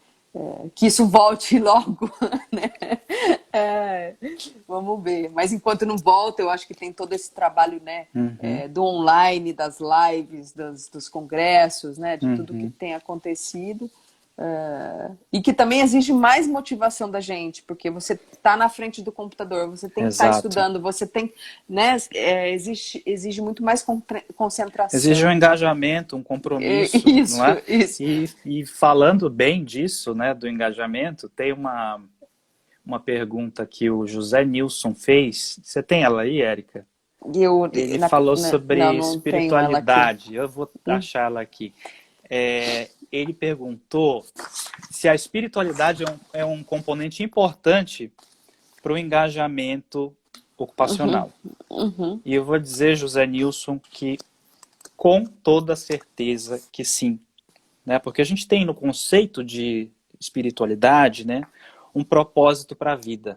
que isso volte logo, né? É, vamos ver. Mas enquanto não volta, eu acho que tem todo esse trabalho, né, Uhum, do online, das lives, dos congressos, né, de tudo que uhum, tem acontecido. E que também exige mais motivação da gente, porque você está na frente do computador, você tem que estar exato. estudando, você tem, né, exige muito mais Exige um concentração. engajamento, um compromisso, não Isso, é? isso. E falando bem disso, né, do engajamento, tem uma pergunta que o José Nilson fez. Você tem ela aí, Érica? Eu, Ele na, falou não, sobre não tenho ela aqui. espiritualidade. Eu vou achar ela aqui. Ele perguntou se a espiritualidade é um componente importante para o engajamento ocupacional. E eu vou dizer, José Nilson, que com toda certeza que sim, né? Porque a gente tem no conceito de espiritualidade, né, um propósito para a vida,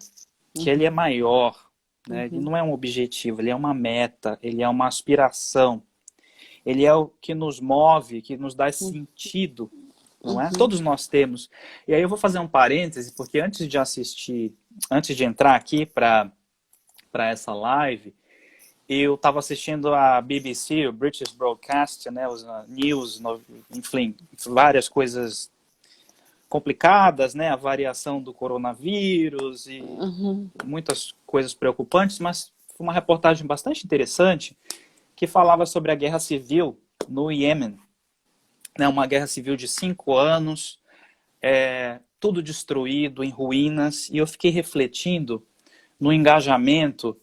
que ele é maior, né? Ele não é um objetivo, ele é uma meta, ele é uma aspiração, ele é o que nos move, que nos dá sentido, não é? Todos nós temos. E aí eu vou fazer um parêntese, porque antes de entrar aqui para essa live, eu estava assistindo a BBC, o British Broadcast, né, os news, enfim, várias coisas complicadas, né, a variação do coronavírus e muitas coisas preocupantes, mas foi uma reportagem bastante interessante que falava sobre a guerra civil no Iêmen, né, uma guerra civil de 5 anos, tudo destruído, em ruínas, e eu fiquei refletindo no engajamento,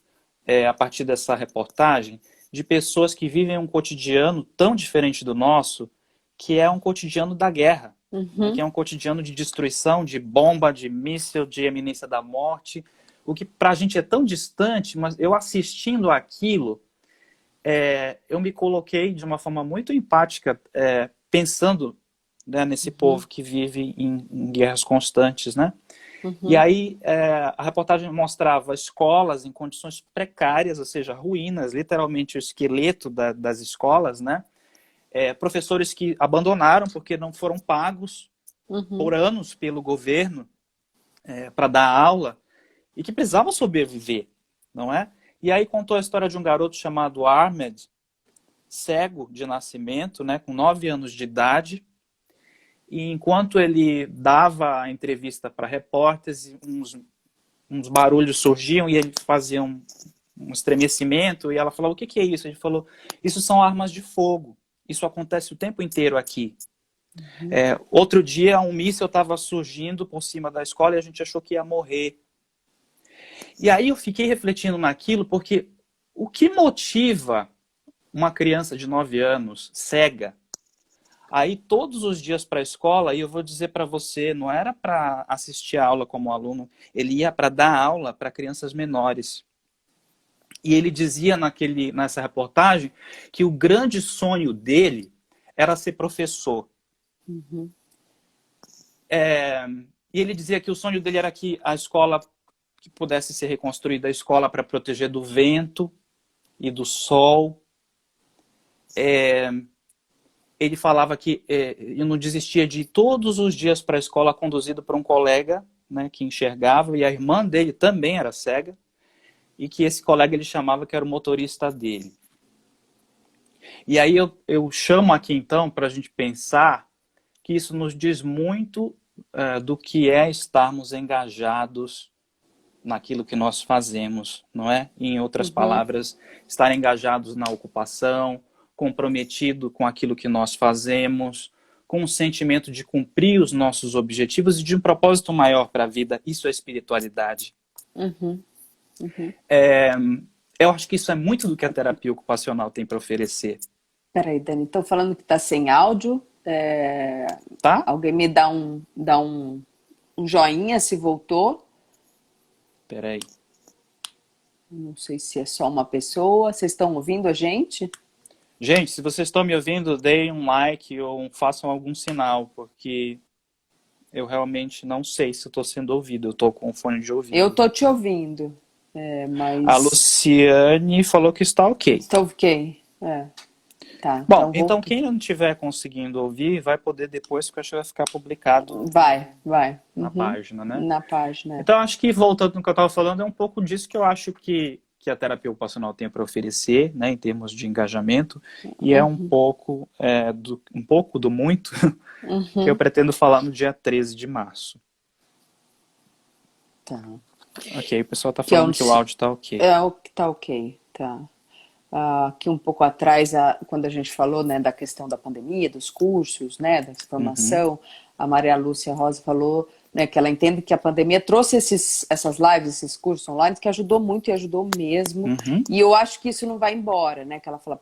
a partir dessa reportagem, de pessoas que vivem um cotidiano tão diferente do nosso, que é um cotidiano da guerra, né? Que é um cotidiano de destruição, de bomba, de míssil, de eminência da morte, o que para a gente é tão distante, mas eu assistindo aquilo, eu me coloquei de uma forma muito empática, pensando, né, nesse povo que vive em guerras constantes, né? E aí a reportagem mostrava escolas em condições precárias, ou seja, ruínas, literalmente o esqueleto das escolas, né? Professores que abandonaram porque não foram pagos por anos pelo governo para dar aula e que precisavam sobreviver, não é? E aí contou a história de um garoto chamado Ahmed, cego de nascimento, né, com 9 anos de idade, e enquanto ele dava a entrevista para repórteres, uns barulhos surgiam e ele fazia um estremecimento, e ela falou, o que é isso? Ele falou, isso são armas de fogo, isso acontece o tempo inteiro aqui. Outro dia um míssil estava surgindo por cima da escola e a gente achou que ia morrer. E aí eu fiquei refletindo naquilo, porque o que motiva uma criança de 9 anos, cega, a ir todos os dias para a escola, e eu vou dizer para você, não era para assistir a aula como aluno, ele ia para dar aula para crianças menores. E ele dizia nessa reportagem que o grande sonho dele era ser professor. Uhum. E ele dizia que o sonho dele era que a escola que pudesse ser reconstruída, a escola para proteger do vento e do sol. Ele falava que ele não desistia de ir todos os dias para a escola, conduzido por um colega, né, que enxergava, e a irmã dele também era cega, e que esse colega ele chamava que era o motorista dele. E aí eu chamo aqui então para a gente pensar que isso nos diz muito do que é estarmos engajados naquilo que nós fazemos, não é? Em outras palavras, estar engajados na ocupação, comprometido com aquilo que nós fazemos, com um sentimento de cumprir os nossos objetivos e de um propósito maior para a vida. Isso é espiritualidade. Uhum. Uhum. Eu acho que isso é muito do que a terapia ocupacional tem para oferecer. Peraí, Dani, estão falando que está sem áudio. Tá? Alguém me dá um joinha se voltou. Peraí. Não sei se é só uma pessoa. Vocês estão ouvindo a gente? Gente, se vocês estão me ouvindo, deem um like ou façam algum sinal, porque eu realmente não sei se estou sendo ouvido. Eu estou com o fone de ouvido. Eu estou te ouvindo, mas... A Luciane falou que está ok. Está ok. Tá, Bom, então quem não estiver conseguindo ouvir, vai poder depois, porque eu acho que vai ficar publicado vai. na página, né? Na página. Então, acho que, voltando no que eu estava falando, é um pouco disso que eu acho que a terapia ocupacional tem para oferecer, né, em termos de engajamento, e é um pouco do muito que eu pretendo falar no dia 13 de março. Tá. Ok, o pessoal está falando que o áudio está ok. O que está ok, tá. Aqui um pouco atrás, quando a gente falou, né, da questão da pandemia, dos cursos, né, da formação, a Maria Lúcia Rosa falou, né, que ela entende que a pandemia trouxe essas lives, esses cursos online, que ajudou muito e ajudou mesmo. E eu acho que isso não vai embora, né, que ela fala,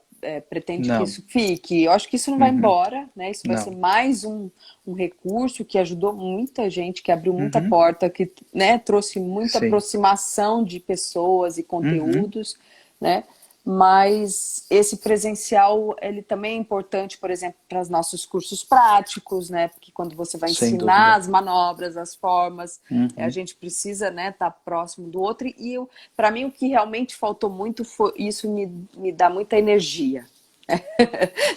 pretende que isso fique. Eu acho que isso não vai embora, né, isso vai ser mais um recurso que ajudou muita gente, que abriu muita porta, que, né, trouxe muita aproximação de pessoas e conteúdos, né. Mas esse presencial, ele também é importante, por exemplo, para os nossos cursos práticos, né? Porque quando você vai ensinar as manobras, as formas, a gente precisa, né, estar próximo do outro. E para mim, o que realmente faltou muito foi isso, me dá muita energia.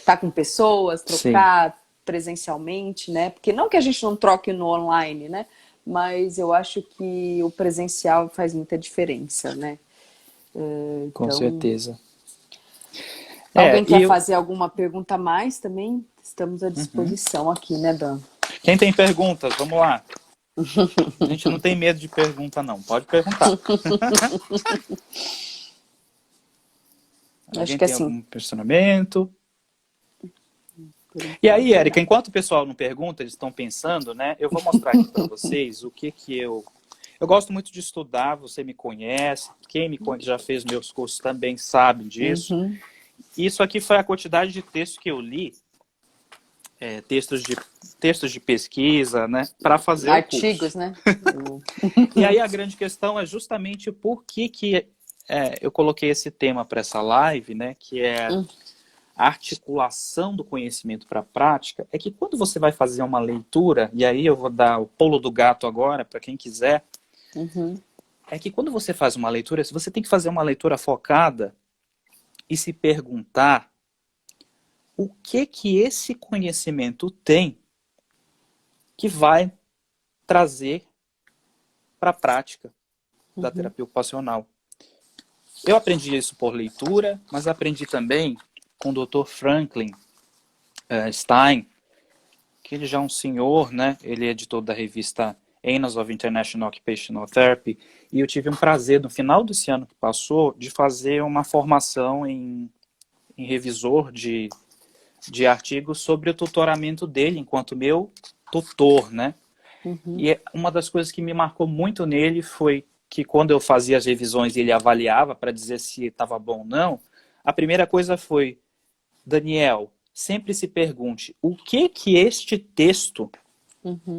Tá com pessoas, trocar presencialmente, né? Porque não que a gente não troque no online, né? Mas eu acho que o presencial faz muita diferença, né? Com certeza. Alguém quer fazer alguma pergunta a mais também? Estamos à disposição aqui, né, Dan? Quem tem perguntas? Vamos lá. A gente não tem medo de pergunta, não. Pode perguntar. Acho que assim. Algum questionamento? E aí, Érica, enquanto o pessoal não pergunta, eles estão pensando, né? Eu vou mostrar aqui para vocês o que eu... Eu gosto muito de estudar, você me conhece, quem me conhece, já fez meus cursos também sabe disso. Isso aqui foi a quantidade de textos que eu li, textos de pesquisa, né, para fazer artigos, o curso. Né? E aí a grande questão é justamente por que eu coloquei esse tema para essa live, né, que é a articulação do conhecimento para a prática, é que quando você vai fazer uma leitura, e aí eu vou dar o pulo do gato agora para quem quiser, é que quando você faz uma leitura, você tem que fazer uma leitura focada e se perguntar o que esse conhecimento tem que vai trazer para a prática da terapia ocupacional. Eu aprendi isso por leitura, mas aprendi também com o Dr. Franklin Stein, que ele já é um senhor, né? Ele é editor da revista Annals of International Occupational Therapy, e eu tive um prazer, no final desse ano que passou, de fazer uma formação em revisor de artigos sobre o tutoramento dele, enquanto meu tutor, né? E uma das coisas que me marcou muito nele foi que quando eu fazia as revisões e ele avaliava para dizer se estava bom ou não, a primeira coisa foi, Daniel, sempre se pergunte o que este texto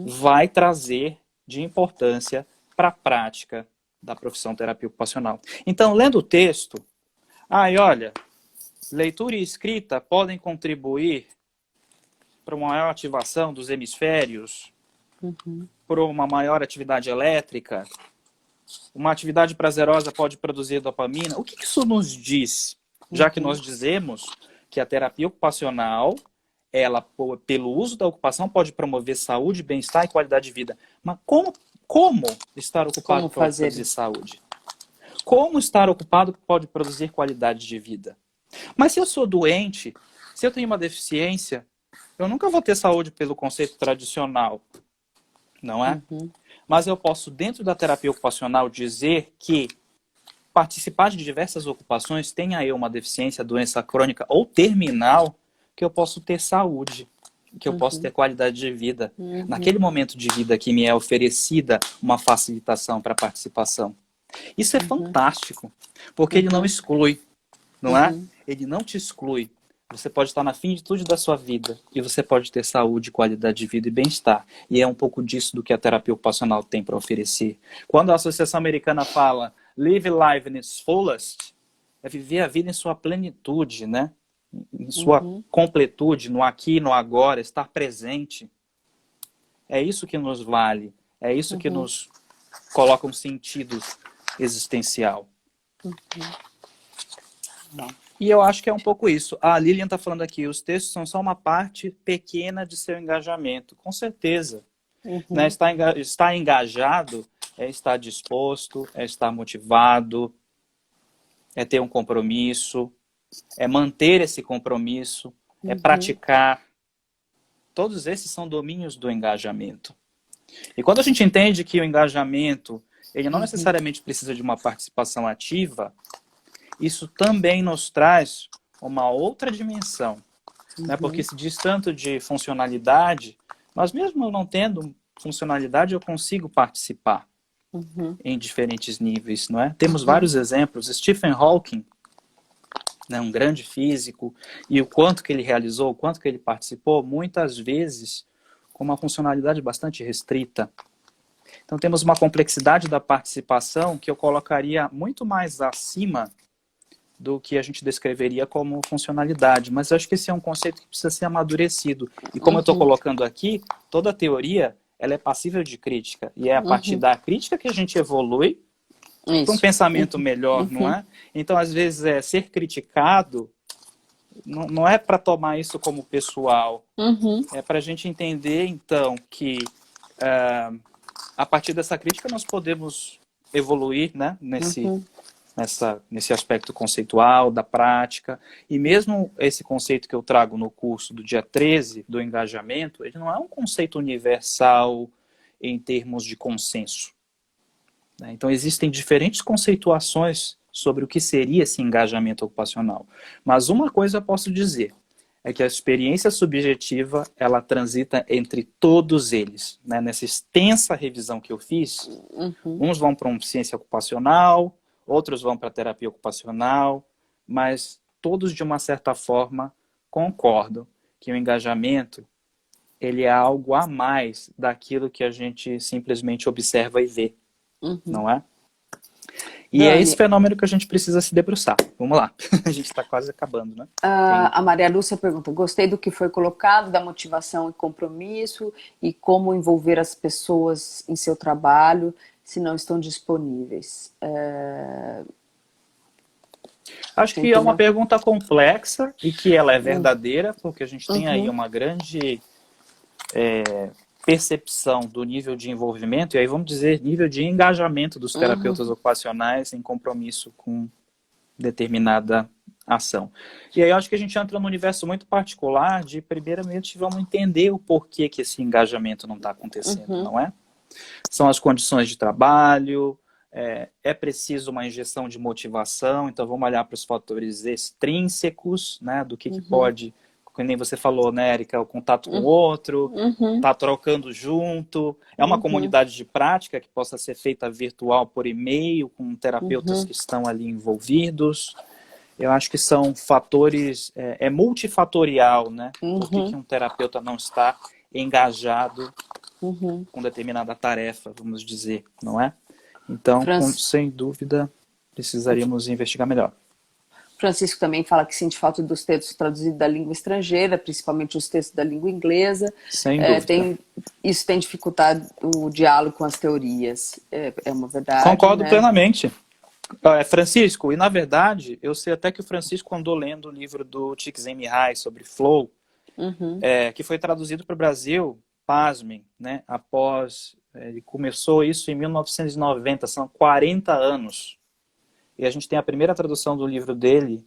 vai trazer de importância para a prática da profissão terapia ocupacional. Então, lendo o texto, Ah, e olha, leitura e escrita podem contribuir para uma maior ativação dos hemisférios, para uma maior atividade elétrica. Uma atividade prazerosa pode produzir dopamina. O que isso nos diz? Já que nós dizemos que a terapia ocupacional, ela, pelo uso da ocupação, pode promover saúde, bem-estar e qualidade de vida. Mas como estar ocupado pode produzir saúde? Como estar ocupado pode produzir qualidade de vida? Mas se eu sou doente, se eu tenho uma deficiência, eu nunca vou ter saúde pelo conceito tradicional, não é? Mas eu posso, dentro da terapia ocupacional, dizer que participar de diversas ocupações, tenha eu uma deficiência, doença crônica ou terminal, que eu posso ter saúde, que eu posso ter qualidade de vida. Naquele momento de vida que me é oferecida uma facilitação para participação. Isso é fantástico, porque ele não exclui, não é? Ele não te exclui. Você pode estar na finitude da sua vida e você pode ter saúde, qualidade de vida e bem-estar. E é um pouco disso do que a terapia ocupacional tem para oferecer. Quando a Associação Americana fala live life in its fullest, é viver a vida em sua plenitude, né? Em sua completude, no aqui e no agora, estar presente. É isso que nos vale, é isso que nos coloca um sentido existencial. E eu acho que é um pouco isso. A Lilian está falando aqui, os textos são só uma parte pequena de seu engajamento. Com certeza. Né? Estar engajado é estar disposto, é estar motivado, é ter um compromisso, é manter esse compromisso, é praticar. Todos esses são domínios do engajamento. E quando a gente entende que o engajamento, ele não necessariamente precisa de uma participação ativa, isso também nos traz uma outra dimensão. Né? Porque se diz tanto de funcionalidade, mas mesmo eu não tendo funcionalidade, eu consigo participar em diferentes níveis. Não é? Temos vários exemplos. Stephen Hawking, né, um grande físico, e o quanto que ele realizou, o quanto que ele participou, muitas vezes com uma funcionalidade bastante restrita. Então temos uma complexidade da participação que eu colocaria muito mais acima do que a gente descreveria como funcionalidade. Mas eu acho que esse é um conceito que precisa ser amadurecido. E como eu estou colocando aqui, toda teoria ela é passível de crítica. E é a partir da crítica que a gente evolui para um pensamento melhor, não é? Então, às vezes, ser criticado não é para tomar isso como pessoal. É para a gente entender, então, que a partir dessa crítica nós podemos evoluir, né, nesse aspecto conceitual, da prática. E mesmo esse conceito que eu trago no curso do dia 13, do engajamento, ele não é um conceito universal em termos de consenso. Né? Então, existem diferentes conceituações sobre o que seria esse engajamento ocupacional. Mas uma coisa eu posso dizer, é que a experiência subjetiva, ela transita entre todos eles. Né? Nessa extensa revisão que eu fiz, uns vão para uma ciência ocupacional, outros vão para a terapia ocupacional, mas todos, de uma certa forma, concordam que o engajamento ele é algo a mais daquilo que a gente simplesmente observa e vê, não é? E Dani, é esse fenômeno que a gente precisa se debruçar. Vamos lá, a gente está quase acabando, né? A Maria Lúcia pergunta, gostei do que foi colocado, da motivação e compromisso, e como envolver as pessoas em seu trabalho, se não estão disponíveis. Acho que é uma pergunta complexa e que ela é verdadeira, porque a gente tem aí uma grande percepção do nível de envolvimento, e aí vamos dizer nível de engajamento dos terapeutas ocupacionais em compromisso com determinada ação. E aí eu acho que a gente entra num universo muito particular de, primeiramente, vamos entender o porquê que esse engajamento não está acontecendo, não é? São as condições de trabalho, é preciso uma injeção de motivação, então vamos olhar para os fatores extrínsecos, né, do que pode, como nem você falou, né, Érica, o contato com o outro, tá trocando junto, é uma comunidade de prática que possa ser feita virtual por e-mail, com terapeutas que estão ali envolvidos. Eu acho que são fatores, é multifatorial, né, por que um terapeuta não está engajado com determinada tarefa, vamos dizer, não é? Então, sem dúvida, precisaríamos investigar melhor. Francisco também fala que sente falta dos textos traduzidos da língua estrangeira, principalmente os textos da língua inglesa. Sem dúvida. Isso tem dificultado o diálogo com as teorias. É uma verdade, Concordo né? plenamente. Francisco, e na verdade, eu sei até que o Francisco andou lendo o livro do Csikszentmihalyi sobre flow, que foi traduzido para o Brasil, pasmem, né? Após, ele começou isso em 1990, são 40 anos. E a gente tem a primeira tradução do livro dele,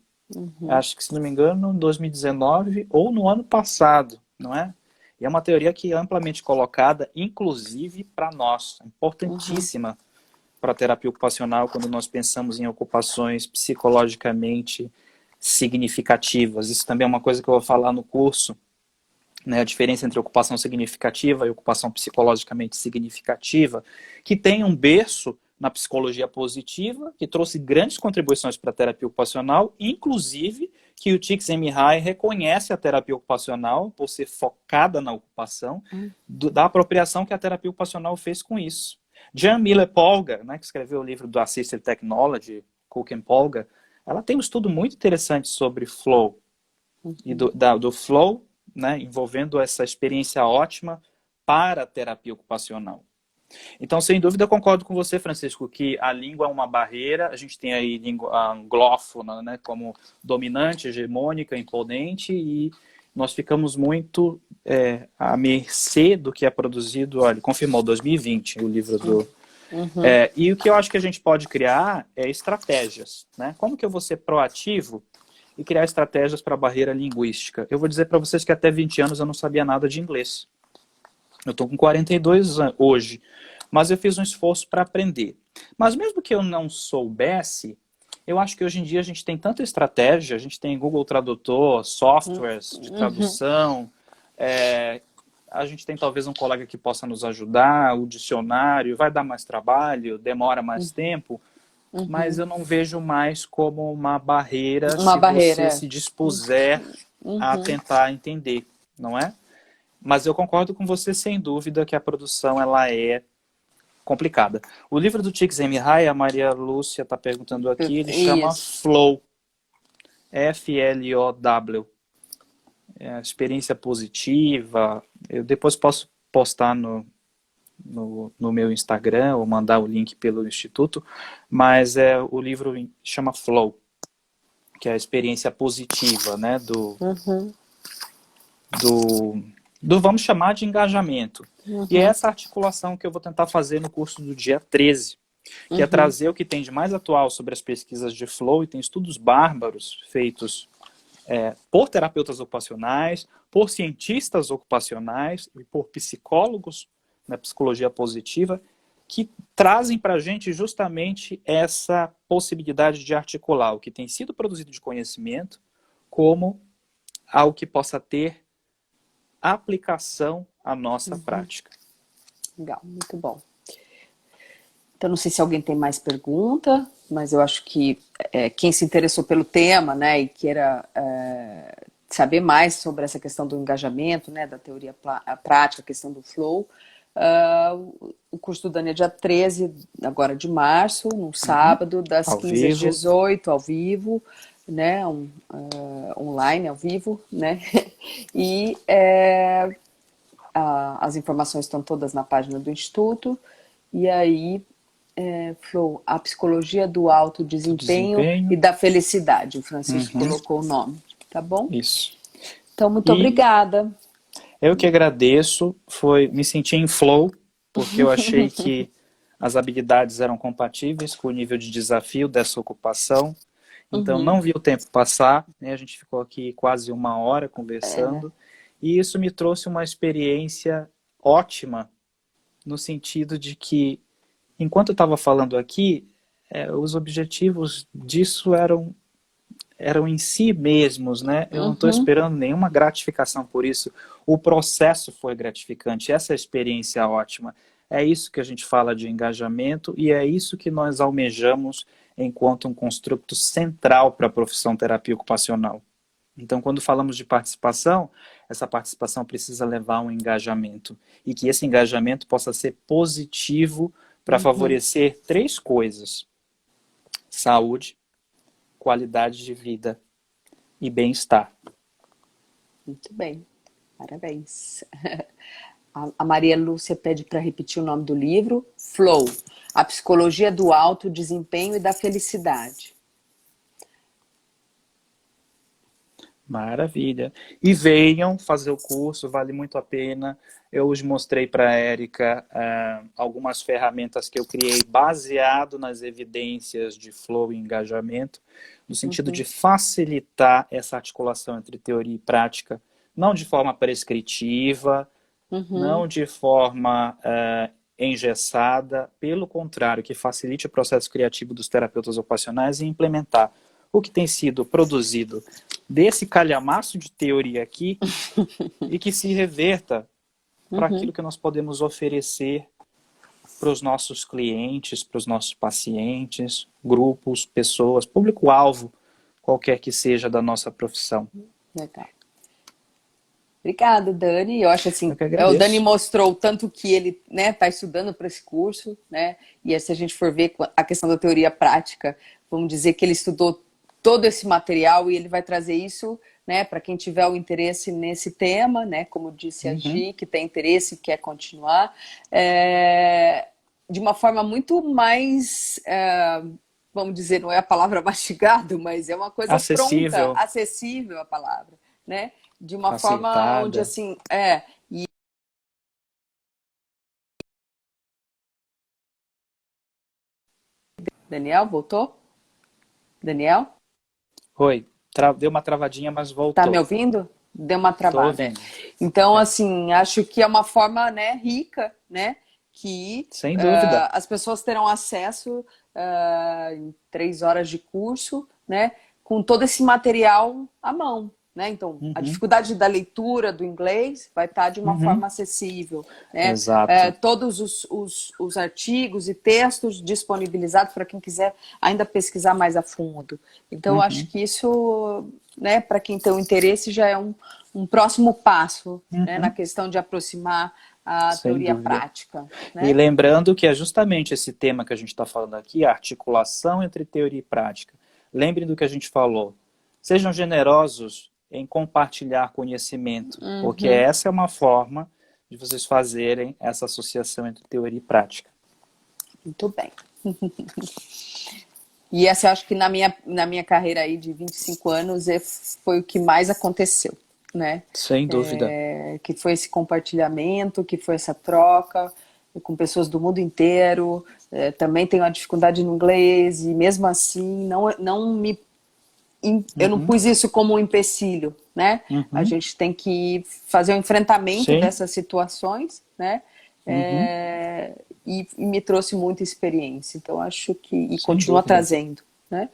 acho que, se não me engano, em 2019 ou no ano passado, não é? E é uma teoria que é amplamente colocada, inclusive para nós, importantíssima para a terapia ocupacional, quando nós pensamos em ocupações psicologicamente significativas. Isso também é uma coisa que eu vou falar no curso, né, a diferença entre ocupação significativa e ocupação psicologicamente significativa, que tem um berço na psicologia positiva, que trouxe grandes contribuições para a terapia ocupacional, inclusive que o Csikszentmihalyi reconhece a terapia ocupacional por ser focada na ocupação, da apropriação que a terapia ocupacional fez com isso. Jan Miller Polgar, né, que escreveu o livro do Assisted Technology, Cook and Polgar, ela tem um estudo muito interessante sobre flow, e do flow, né, envolvendo essa experiência ótima para a terapia ocupacional. Então, sem dúvida, eu concordo com você, Francisco, que a língua é uma barreira. A gente tem aí língua anglófona, né, como dominante, hegemônica, imponente, e nós ficamos muito à mercê do que é produzido. Olha, confirmou 2020 o livro do... e o que eu acho que a gente pode criar é estratégias, né? Como que eu vou ser proativo e criar estratégias para a barreira linguística? Eu vou dizer para vocês que até 20 anos eu não sabia nada de inglês. Eu estou com 42 anos hoje, mas eu fiz um esforço para aprender. Mas mesmo que eu não soubesse, eu acho que hoje em dia a gente tem tanta estratégia, a gente tem Google Tradutor, softwares de tradução, a gente tem talvez um colega que possa nos ajudar, o dicionário, vai dar mais trabalho, demora mais tempo, mas eu não vejo mais como uma barreira você se dispuser a tentar entender, não é? Mas eu concordo com você, sem dúvida, que a produção ela é complicada. O livro do Csikszentmihalyi, a Maria Lúcia está perguntando aqui, ele chama Flow. F-L-O-W. É a experiência positiva. Eu depois posso postar no meu Instagram ou mandar o link pelo Instituto, mas o livro chama Flow, que é a experiência positiva, né, vamos chamar de engajamento. E é essa articulação que eu vou tentar fazer no curso do dia 13, que é trazer o que tem de mais atual sobre as pesquisas de flow, e tem estudos bárbaros feitos por terapeutas ocupacionais, por cientistas ocupacionais e por psicólogos na psicologia positiva, que trazem para a gente justamente essa possibilidade de articular o que tem sido produzido de conhecimento como algo que possa ter aplicação à nossa prática. Legal, muito bom. Então, não sei se alguém tem mais pergunta, mas eu acho que quem se interessou pelo tema, né, e queira saber mais sobre essa questão do engajamento, né, da teoria prática, a questão do flow, o curso do Dani é dia 13, agora de março, num sábado, das 15 às 18, ao vivo, né, online, ao vivo, né, e as informações estão todas na página do Instituto, e aí, Flow, a psicologia do autodesempenho e da felicidade, o Francisco colocou o nome, tá bom? Isso. Então, muito obrigada. Eu que agradeço, me senti em flow, porque eu achei que as habilidades eram compatíveis com o nível de desafio dessa ocupação. Então, não vi o tempo passar, né? A gente ficou aqui quase 1 hora conversando, e isso me trouxe uma experiência ótima, no sentido de que, enquanto eu estava falando aqui, os objetivos disso eram em si mesmos, né? Eu não estou esperando nenhuma gratificação por isso. O processo foi gratificante, essa experiência ótima. É isso que a gente fala de engajamento e é isso que nós almejamos enquanto um construto central para a profissão terapia ocupacional. Então, quando falamos de participação, essa participação precisa levar a um engajamento. E que esse engajamento possa ser positivo para favorecer 3 coisas: saúde, qualidade de vida e bem-estar. Muito bem, parabéns. A Maria Lúcia pede para repetir o nome do livro. Flow, a psicologia do alto desempenho e da felicidade. Maravilha. E venham fazer o curso, vale muito a pena. Eu hoje mostrei para a Érica algumas ferramentas que eu criei baseado nas evidências de flow e engajamento, no sentido de facilitar essa articulação entre teoria e prática, não de forma prescritiva, não de forma engessada, pelo contrário, que facilite o processo criativo dos terapeutas ocupacionais e implementar o que tem sido produzido desse calhamaço de teoria aqui e que se reverta para aquilo que nós podemos oferecer para os nossos clientes, para os nossos pacientes, grupos, pessoas, público-alvo, qualquer que seja da nossa profissão. Legal. Obrigada, Dani. Eu acho assim, Eu que agradeço. o Dani mostrou tanto que ele está estudando para esse curso, né? E se a gente for ver a questão da teoria prática, vamos dizer que ele estudou todo esse material e ele vai trazer isso, né, para quem tiver o interesse nesse tema, né, como disse a Gi, que tem interesse e quer continuar, de uma forma muito mais, vamos dizer, não é a palavra mastigado, mas é uma coisa acessível. Pronta, acessível a palavra, né, de uma Aceitada. forma onde assim, Daniel, voltou? Daniel? Oi, deu uma travadinha, mas voltou. Tá me ouvindo? Deu uma travada. Tô ouvindo. Então, assim, acho que é uma forma, né, rica, né, que sem dúvida. As pessoas terão acesso em 3 horas de curso, né, com todo esse material à mão, né? Então, a dificuldade da leitura do inglês vai estar de uma forma acessível, né? Exato. Todos os artigos e textos disponibilizados para quem quiser ainda pesquisar mais a fundo. Então, eu acho que isso, né, para quem tem o interesse, já é um próximo passo, né, na questão de aproximar a sem teoria dúvida. prática. Né? E lembrando que é justamente esse tema que a gente está falando aqui, a articulação entre teoria e prática. Lembrem do que a gente falou. Sejam generosos em compartilhar conhecimento, porque essa é uma forma de vocês fazerem essa associação entre teoria e prática. Muito bem. E essa eu acho que na minha carreira aí de 25 anos foi o que mais aconteceu, né? Sem dúvida. Que foi esse compartilhamento, que foi essa troca com pessoas do mundo inteiro. Também tenho uma dificuldade no inglês e mesmo assim eu não pus isso como um empecilho, né? A gente tem que fazer o enfrentamento dessas situações, né? E me trouxe muita experiência. Então, acho que... E continua trazendo, né?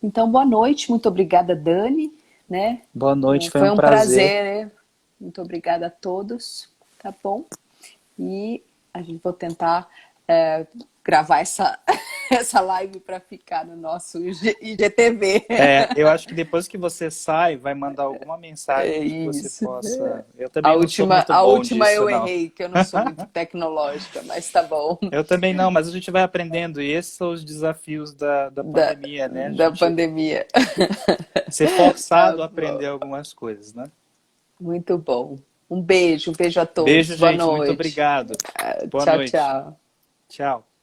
Então, boa noite. Muito obrigada, Dani. Né? Boa noite, foi um prazer. Né? Muito obrigada a todos. Tá bom? E a gente vai tentar gravar essa live para ficar no nosso IGTV. Eu acho que depois que você sai, vai mandar alguma mensagem que você possa... Eu também a não sou muito bom última disso, eu não. errei, que eu não sou muito tecnológica, mas tá bom. Eu também não, mas a gente vai aprendendo. E esses são os desafios da pandemia, né? Da pandemia. Ser forçado a aprender algumas coisas, né? Muito bom. Um beijo a todos. Beijo, Boa gente. noite. Muito obrigado. Boa Tchau, noite. tchau. Tchau.